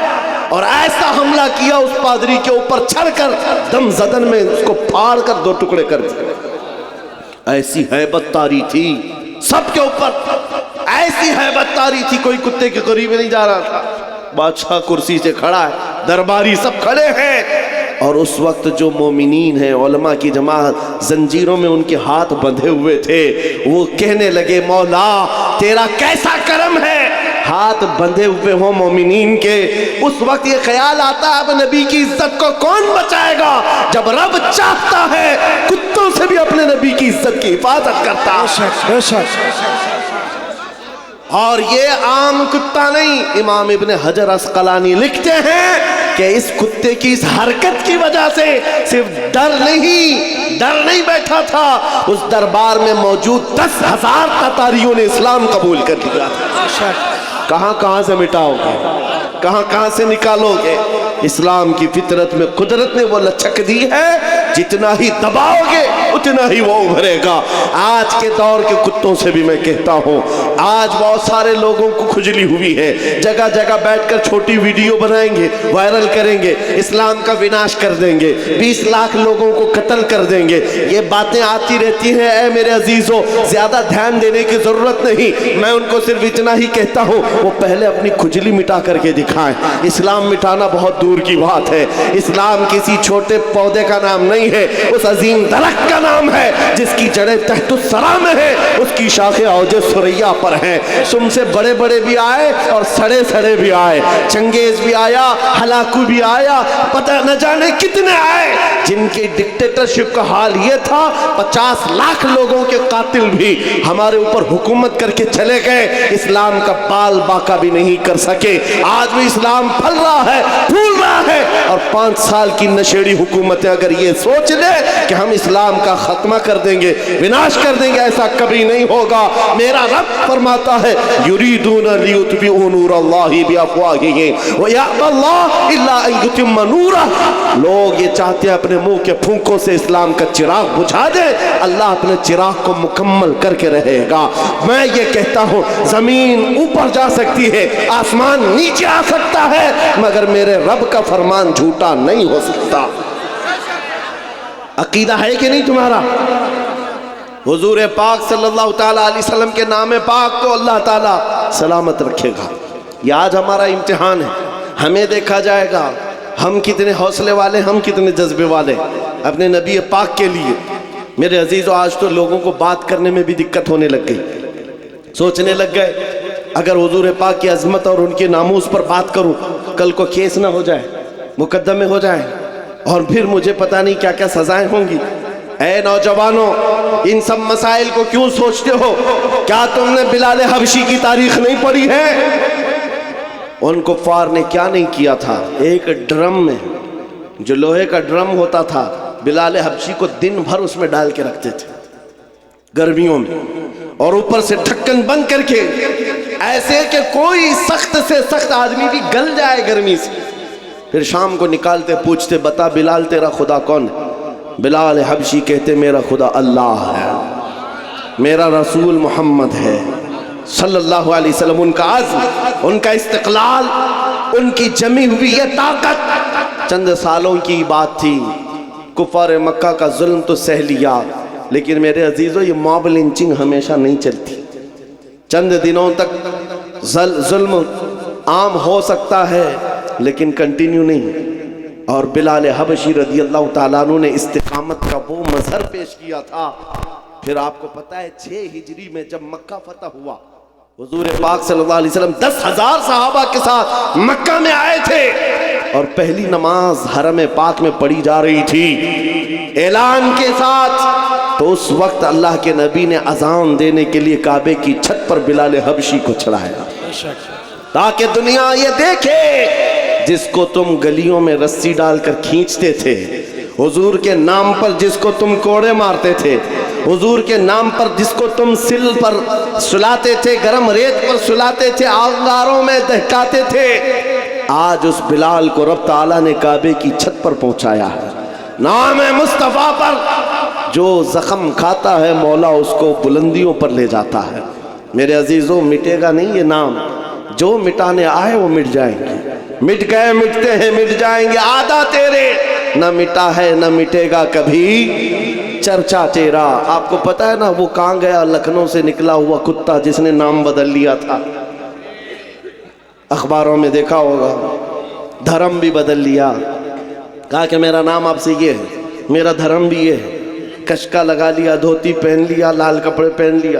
[SPEAKER 1] اور ایسا حملہ کیا اس پادری کے اوپر، چھڑ کر دم زدن میں اس کو پھاڑ کر دو ٹکڑے کر دیا. ایسی ہیبت تاری تھی سب کے اوپر، ایسی ہیبت تاری تھی، کوئی کتے کے قریب نہیں جا رہا تھا. بادشاہ کرسی سے کھڑا ہے، درباری سب کھڑے ہیں، اور اس وقت جو مومنین ہیں، علماء کی جماعت، زنجیروں میں ان کے ہاتھ بندھے ہوئے تھے. وہ کہنے لگے مولا تیرا کیسا کرم ہے، ہاتھ بندھے ہوئے ہوں مومنین کے. اس وقت یہ خیال آتا ہے اب نبی کی عزت کو کون بچائے گا؟ جب رب چاہتا ہے کتوں سے بھی اپنے نبی کی عزت کی حفاظت کرتا ہے. اور یہ عام کتا نہیں. امام ابن حجر عسقلانی لکھتے ہیں کہ اس کتے کی اس حرکت کی وجہ سے صرف ڈر نہیں بیٹھا تھا، اس دربار میں موجود 10,000 تتاریوں نے اسلام قبول کر لیا تھا. کہاں کہاں سے مٹاؤگے, کہاں کہاں سے نکالوگے. اسلام کی فطرت میں قدرت نے وہ لچک دی ہے, جتنا ہی دباؤ گے اتنا ہی وہ ابھرے گا. آج کے دور کے کتوں سے بھی میں کہتا ہوں, آج بہت سارے لوگوں کو کھجلی ہوئی ہے, جگہ جگہ بیٹھ کر چھوٹی ویڈیو بنائیں گے, وائرل کریں گے, اسلام کا وناش کر دیں گے, 20 لاکھ لوگوں کو قتل کر دیں گے. یہ باتیں آتی رہتی ہیں. اے میرے عزیزوں, زیادہ دھیان دینے کی ضرورت نہیں. میں ان کو صرف اتنا ہی کہتا ہوں, وہ پہلے اپنی کھجلی مٹا کر کے دکھائیں. اسلام مٹانا بہت دور کی بات ہے. اسلام کسی چھوٹے پودے کا نام نہیں ہے, اس عظیم درخت کا نام ہے جس کی جڑیں تحت الثری میں ہے, اس کی شاخیں اوج ثریا پر ہیں. تم سے بڑے بڑے بھی آئے اور سڑے سڑے بھی آئے, چنگیز بھی آیا, ہلاکو بھی آیا, پتہ نہ جانے کتنے آئے, جن کی ڈکٹیٹرشپ کا حال یہ تھا 50 لاکھ لوگوں کے قاتل بھی ہمارے اوپر حکومت کر کے چلے گئے, اسلام کا بال باقا بھی نہیں کر سکے. آج بھی اسلام پھل رہا ہے, پھول رہا ہے, اور 5 سال کی نشیڑی حکومتیں اگر یہ سوچ لے کہ ہم اسلام کا خاتمہ کر دیں گے, وناش کر دیں گے, ایسا کبھی نہیں ہوگا. میرا رب فرماتا ہے یریدون لیطفئوا نور اللہ بافواہہم ویأبی اللہ الا ان یتم نورہ. لوگ یہ چاہتے ہیں اپنے منہ کے پھونکوں سے اسلام کا چراغ بجھا دے, اللہ اپنے چراغ کو مکمل کر کے رہے گا. میں یہ کہتا ہوں, زمین اوپر جا سکتی ہے, آسمان نیچے آ سکتا ہے, مگر میرے رب کا فرمان جھوٹا نہیں ہو سکتا. عقیدہ ہے کہ نہیں تمہارا؟ حضور پاک صلی اللہ تعالیٰ علیہ وسلم کے نام پاک کو اللہ تعالیٰ سلامت رکھے گا. یہ آج ہمارا امتحان ہے, ہمیں دیکھا جائے گا ہم کتنے حوصلے والے, ہم کتنے جذبے والے اپنے نبی پاک کے لیے. میرے عزیزو, آج تو لوگوں کو بات کرنے میں بھی دقت ہونے لگ گئی. سوچنے لگ گئے اگر حضور پاک کی عظمت اور ان کے ناموس پر بات کروں, کل کو کیس نہ ہو جائے, مقدمے ہو جائیں, اور پھر مجھے پتہ نہیں کیا کیا سزائیں ہوں گی. اے نوجوانوں, ان سب مسائل کو کیوں سوچتے ہو؟ کیا تم نے بلال حبشی کی تاریخ نہیں پڑھی ہے؟ ان کفار نے کیا نہیں کیا تھا. ایک ڈرم میں, جو لوہے کا ڈرم ہوتا تھا, بلال حبشی کو دن بھر اس میں ڈال کے رکھتے تھے گرمیوں میں, اور اوپر سے ڈھکن بند کر کے, ایسے کہ کوئی سخت سے سخت آدمی بھی گل جائے گرمی سے. پھر شام کو نکالتے, پوچھتے بتا بلال تیرا خدا کون ہے؟ بلال حبشی کہتے میرا خدا اللہ ہے, میرا رسول محمد ہے صلی اللہ علیہ وسلم. ان کا عزم, ان کا استقلال, ان کی جمی ہوئی یہ طاقت چند سالوں کی بات تھی. کفار مکہ کا ظلم تو سہ لیا, لیکن میرے عزیزو یہ موب لنچنگ ہمیشہ نہیں چلتی. چند دنوں تک ظلم عام ہو سکتا ہے لیکن کنٹینیو نہیں. اور بلال حبشی رضی اللہ تعالیٰ عنہ نے استقامت کا وہ مظہر پیش کیا تھا. پھر آپ کو پتا ہے 6 ہجری میں جب مکہ فتح ہوا, حضور پاک صلی اللہ علیہ وسلم 10,000 صحابہ کے ساتھ مکہ میں آئے تھے, اور پہلی نماز حرم پاک میں پڑھی جا رہی تھی اعلان کے ساتھ. تو اس وقت اللہ کے نبی نے اذان دینے کے لیے کعبے کی چھت پر بلال حبشی کو چڑھایا, تاکہ دنیا یہ دیکھے جس کو تم گلیوں میں رسی ڈال کر کھینچتے تھے, حضور کے نام پر جس کو تم کوڑے مارتے تھے, حضور کے نام پر جس کو تم سل پر سلاتے تھے, گرم ریت پر سلاتے تھے, آنگاروں میں دہکاتے تھے, آج اس بلال کو رب تعالیٰ نے کعبے کی چھت پر پہنچایا ہے. نام مصطفیٰ پر جو زخم کھاتا ہے مولا اس کو بلندیوں پر لے جاتا ہے. میرے عزیزوں, مٹے گا نہیں یہ نام, جو مٹانے آئے وہ مٹ جائیں گے. مٹ گئے, مٹتے ہیں, مٹ جائیں گے. آدھا تیرے, نہ مٹا ہے نہ مٹے گا کبھی چرچا تیرا. آپ کو پتا ہے نا وہ کہاں گیا؟ لکھنؤ سے نکلا ہوا کتا جس نے نام بدل لیا تھا, اخباروں میں دیکھا ہوگا, دھرم بھی بدل لیا, کہا کہ میرا نام آپ سے یہ ہے, میرا دھرم بھی یہ ہے. کشکا لگا لیا, دھوتی پہن لیا, لال کپڑے پہن لیا,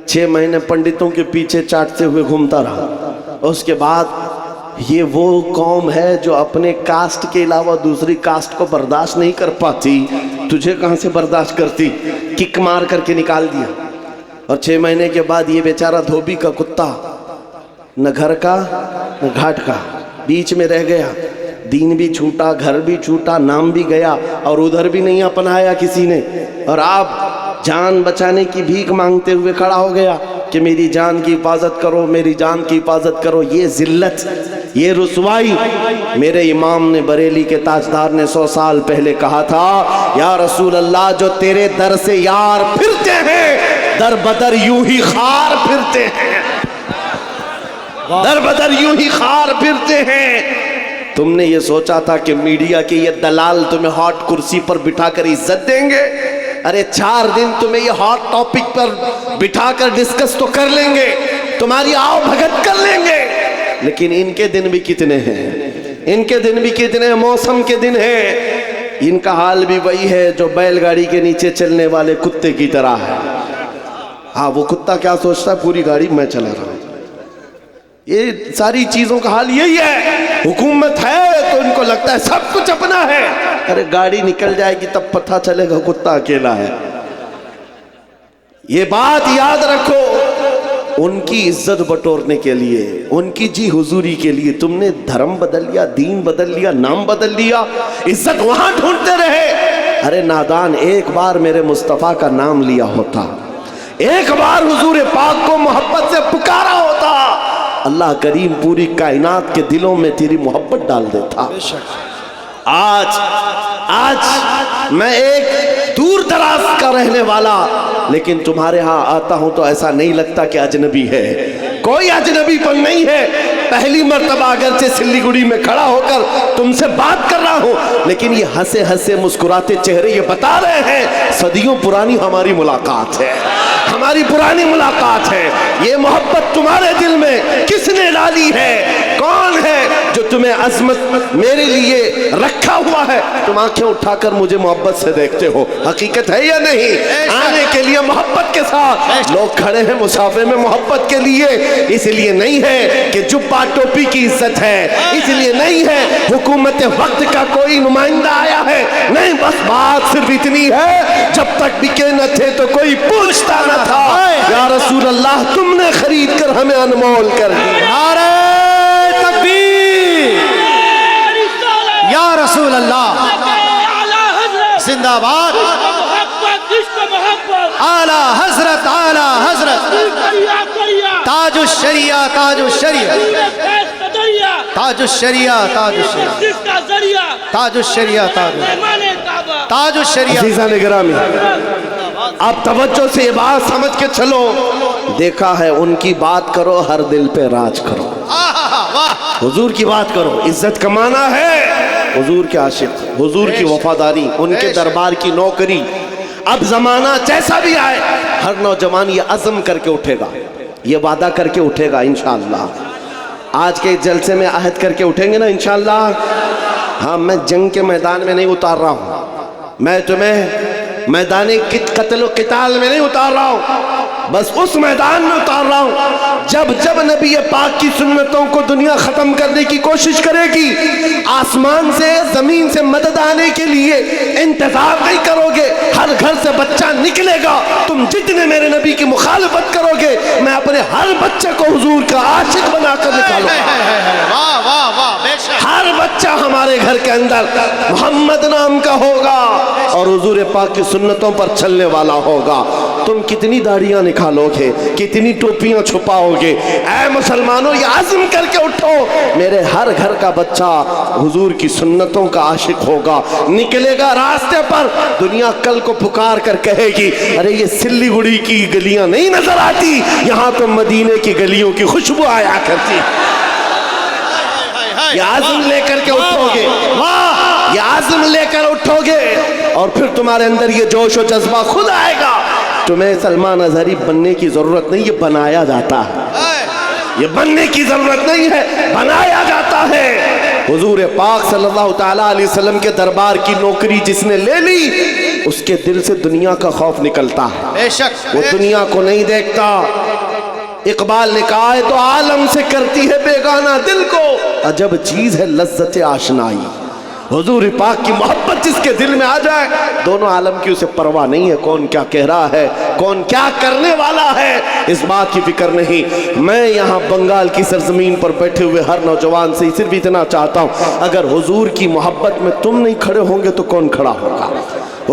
[SPEAKER 1] 6 مہینے پنڈتوں کے پیچھے چاٹتے ہوئے گھومتا رہا. اس کے بعد یہ وہ قوم ہے جو اپنے کاسٹ کے علاوہ دوسری کاسٹ کو برداشت نہیں کر پاتی. تجھے کہاں سے برداشت کرتی؟ کک مار کر کے نکال دیا. اور 6 مہینے کے بعد یہ بیچارہ دھوبی کا کتا, نہ گھر کا نہ گھاٹ کا, بیچ میں رہ گیا. دین بھی چھوٹا, گھر بھی چھوٹا, نام بھی گیا, اور ادھر بھی نہیں اپنایا کسی نے. اور آپ جان بچانے کی بھیک مانگتے ہوئے کھڑا ہو گیا. کہ میری جان کی حفاظت کرو، میری جان کی حفاظت کرو، یہ ذلت، یہ رسوائی۔ میرے امام نے، بریلی کے تاجدار نے 100 سال پہلے کہا تھا، یا رسول اللہ جو تیرے در سے یار پھرتے ہیں در بدر یوں ہی خار پھرتے ہیں، در بدر یوں ہی خار پھرتے ہیں۔ تم نے یہ سوچا تھا کہ میڈیا کے یہ دلال تمہیں ہاٹ کرسی پر بٹھا کر عزت دیں گے؟ ارے 4 دن تمہیں یہ ہاٹ ٹاپک پر بٹھا کر ڈسکس تو کر لیں گے، تمہاری آؤ بھگت کر لیں گے، لیکن ان کے دن بھی کتنے ہیں، ان کے دن بھی کتنے ہیں، موسم کے دن ہیں۔ ان کا حال بھی وہی ہے جو بیل گاڑی کے نیچے چلنے والے کتے کی طرح ہے۔ ہاں، وہ کتا کیا سوچتا ہے، پوری گاڑی میں چلا رہا ہوں۔ یہ ساری چیزوں کا حال یہی ہے۔ حکومت ہے تو ان کو لگتا ہے سب کچھ اپنا ہے، ارے گاڑی نکل جائے گی تب پتہ چلے گا کتا اکیلا ہے۔ یہ بات یاد رکھو، ان کی عزت بٹورنے کے لیے، ان کی جی حضوری کے لیے تم نے دھرم بدل لیا، دین بدل لیا، نام بدل لیا، عزت وہاں ڈھونڈتے رہے۔ ارے نادان، ایک بار میرے مصطفیٰ کا نام لیا ہوتا، ایک بار حضور پاک کو محبت سے پکارا ہوتا، اللہ کریم پوری کائنات کے دلوں میں تیری محبت ڈال دیتا۔ آج میں ایک دور دراز کا رہنے والا، لیکن تمہارے ہاں آتا ہوں تو ایسا نہیں لگتا کہ اجنبی ہے، کوئی اجنبی پن نہیں ہے۔ پہلی مرتبہ اگرچہ سلیگوڑی میں کھڑا ہو کر تم سے بات کر رہا ہوں، لیکن یہ ہنسے ہنسے مسکراتے چہرے یہ بتا رہے ہیں صدیوں پرانی ہماری ملاقات ہے، ہماری پرانی ملاقات ہے۔ یہ محبت تمہارے دل میں کس نے ڈالی ہے؟ کون ہے جو تمہیں عظمت میرے لیے رکھا ہوا ہے؟ تم آنکھیں اٹھا کر مجھے محبت سے دیکھتے ہو، حقیقت ہے یا نہیں؟ آنے کے لیے محبت کے ساتھ لوگ کھڑے ہیں مسافے میں محبت کے لیے، اس لیے نہیں ہے کہ جبہ ٹوپی کی عزت ہے، اس لیے نہیں ہے حکومت وقت کا کوئی نمائندہ آیا ہے، نہیں، بس بات صرف اتنی ہے، جب تک بکے نہ تھے تو کوئی پوچھتا نہ تھا، یا رسول اللہ تم نے خرید کر ہمیں انمول کر دیا۔
[SPEAKER 3] نعرہ تکبیر، یا رسول اللہ زندہ باد، اعلی حضرت، اعلی حضرت، تاج الشریعہ، تاج الشریعہ، تاج الشریعہ، تاج الشریعہ، تاج الشریعہ، تاج الشریعہ۔
[SPEAKER 1] عزیزان گرامی، آپ توجہ سے یہ بات سمجھ کے چلو، دیکھا ہے ان کی بات کرو ہر دل پہ راج کرو، حضور کی بات کرو، عزت کمانا ہے، حضور کے عاشق، حضور کی وفاداری، ان کے دربار کی نوکری۔ اب زمانہ جیسا بھی آئے، ہر نوجوان یہ عزم کر کے اٹھے گا، یہ وعدہ کر کے اٹھے گا انشاءاللہ۔ آج کے جلسے میں عہد کر کے اٹھیں گے نا انشاءاللہ۔ ہاں، میں جنگ کے میدان میں نہیں اتار رہا ہوں، میں تمہیں میدان قتل و قتال میں نہیں اتار رہا ہوں، بس اس میدان میں اتار رہا ہوں جب نبی پاک کی سنتوں کو دنیا ختم کرنے کی کوشش کرے گی، آسمان سے زمین سے مدد آنے کے لیے انتظار نہیں کرو گے، ہر گھر سے بچہ نکلے گا، تم جتنے میرے نبی کی مخالفت کرو گے میں اپنے ہر بچے کو حضور کا عاشق بنا کر نکالوں گا۔ ہر بچہ ہمارے گھر کے اندر محمد نام کا ہوگا اور حضور پاک کی سنتوں پر چلنے والا ہوگا۔ تم کتنی داڑیاں نکالو گے، کتنی ٹوپیاں چھپاؤ گے، اے مسلمانوں یہ عزم کر کے اٹھو، میرے ہر گھر کا بچہ حضور کی سنتوں کا عاشق ہوگا، نکلے گا راستے پر، دنیا کل کو پکار کر کہے گی ارے یہ سلیگوڑی کی گلیاں نہیں نظر آتی، یہاں تو مدینے کی گلیوں کی خوشبو آیا کرتی۔ یہ عزم لے کر کے اٹھو گے، یہ عزم لے کر اٹھو گے اور پھر تمہارے اندر یہ جوش و جذبہ خود آئے گا۔ تمہیں سلمان اظہری بننے کی ضرورت نہیں، یہ بنایا جاتا ہے، یہ بننے کی ضرورت نہیں ہے، بنایا جاتا ہے۔ حضور پاک صلی اللہ تعالیٰ علیہ وسلم کے دربار کی نوکری جس نے لے لی، اس کے دل سے دنیا کا خوف نکلتا ہے،
[SPEAKER 3] بے شک
[SPEAKER 1] وہ دنیا کو نہیں دیکھتا۔ اقبال نے کہا ہے تو عالم سے کرتی ہے بیگانہ دل کو، عجب چیز ہے لذت آشنائی۔ حضور پاک کی محبت جس کے دل میں آ جائے، دونوں عالم کی اسے پرواہ نہیں ہے کون کیا کہہ رہا ہے، کون کیا کرنے والا ہے، اس بات کی فکر نہیں۔ میں یہاں بنگال کی سرزمین پر بیٹھے ہوئے ہر نوجوان سے صرف اتنا چاہتا ہوں، اگر حضور کی محبت میں تم نہیں کھڑے ہوں گے تو کون کھڑا ہوگا؟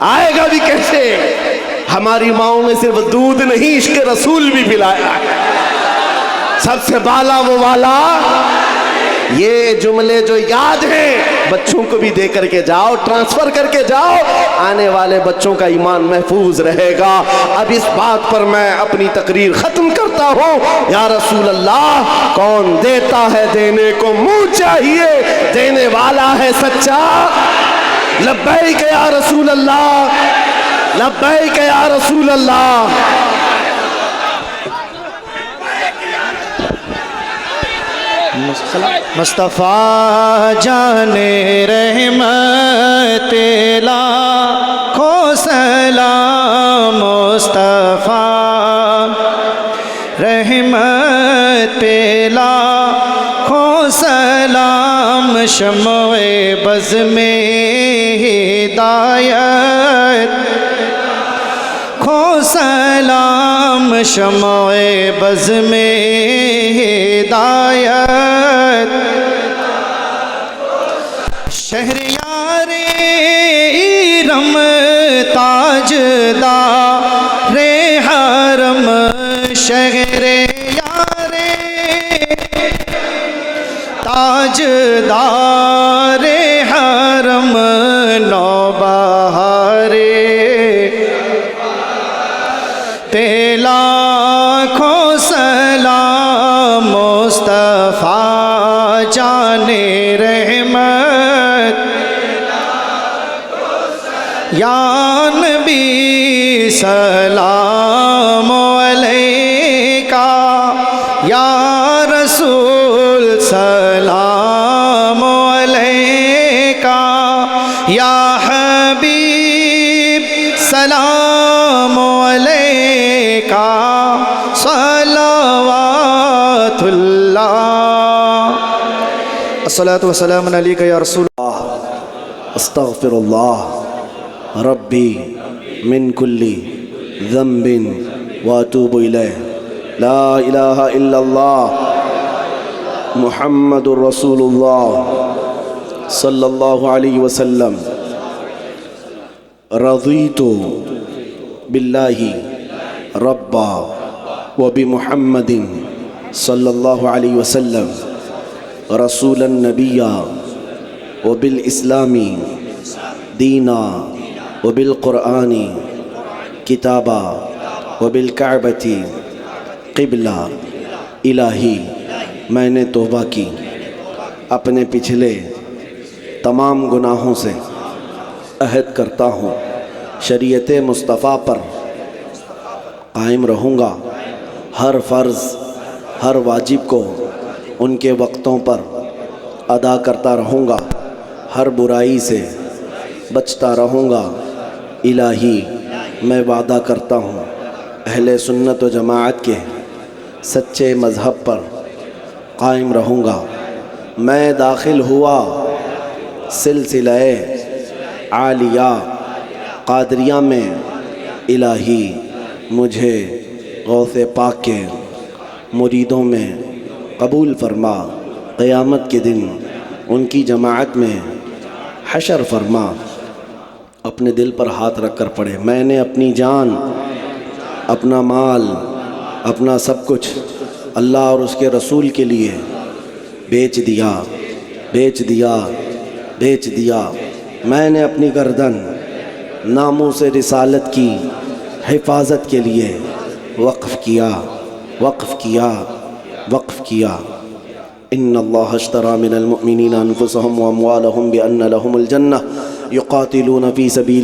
[SPEAKER 1] آئے گا بھی کیسے؟ ہماری ماؤں نے صرف دودھ نہیں عشق رسول بھی پلایا ہے، سب سے بالا وہ والا۔ یہ جملے جو یاد ہیں بچوں کو بھی دے کر کے جاؤ، ٹرانسفر کر کے جاؤ، آنے والے بچوں کا ایمان محفوظ رہے گا۔ اب اس بات پر میں اپنی تقریر ختم کرتا ہوں۔ یا رسول اللہ، کون دیتا ہے دینے کو منہ چاہیے، دینے والا ہے سچا۔ لبیک یا رسول اللہ، لبیک یا رسول اللہ۔
[SPEAKER 3] مصطفیٰ جان رحمت لاکھوں سلام، مصطفیٰ رحمت لاکھوں سلام، شمع بز میں ہدایت کھو سلام، شمع بز میں ہدایت، شہریار ایرم تاجدار حرم، شہریار تاجدار حرم، نوبہار پہ لاکھوں سلام، مصطفیٰ جان رحمت یا نبی سلام علیکہ، یا رسول سلام علیکہ، یا حبیب سلام علیکہ، صلوات اللہ، الصلاۃ والسلام علیکہ یا رسول اللہ۔
[SPEAKER 1] استغفر اللہ ربی من کل ذنب واتوب الیہ، لا الہ الا اللہ محمد رسول اللہ صلی اللہ علیہ وسلم۔ رضیت باللہ ربا وبمحمد صلی اللہ علیہ وسلم رسولا نبیا وبالاسلام دینا وبالقرآن کتابا وبالکعبۃ قبلہ۔ الہی، میں نے توبہ کی، اپنے پچھلے تمام گناہوں سے عہد کرتا ہوں شریعت مصطفیٰ پر قائم رہوں گا، ہر فرض ہر واجب کو ان کے وقتوں پر ادا کرتا رہوں گا، ہر برائی سے بچتا رہوں گا۔ الہی، میں وعدہ کرتا ہوں اہل سنت و جماعت کے سچے مذہب پر قائم رہوں گا۔ میں داخل ہوا سلسلہ عالیہ قادریہ میں، الہی مجھے غوث پاک کے مریدوں میں قبول فرما، قیامت کے دن ان کی جماعت میں حشر فرما۔ اپنے دل پر ہاتھ رکھ کر پڑھے، میں نے اپنی جان، اپنا مال، اپنا سب کچھ اللہ اور اس کے رسول کے لیے بیچ دیا، بیچ دیا، بیچ دیا۔ میں نے اپنی گردن ناموس رسالت کی حفاظت کے لیے وقف کیا، وقف کیا، وقف کیا۔ ان اللہ اشترى من المؤمنین انفسهم واموالهم بان لهم الجنہ یقاتلون فی سبیل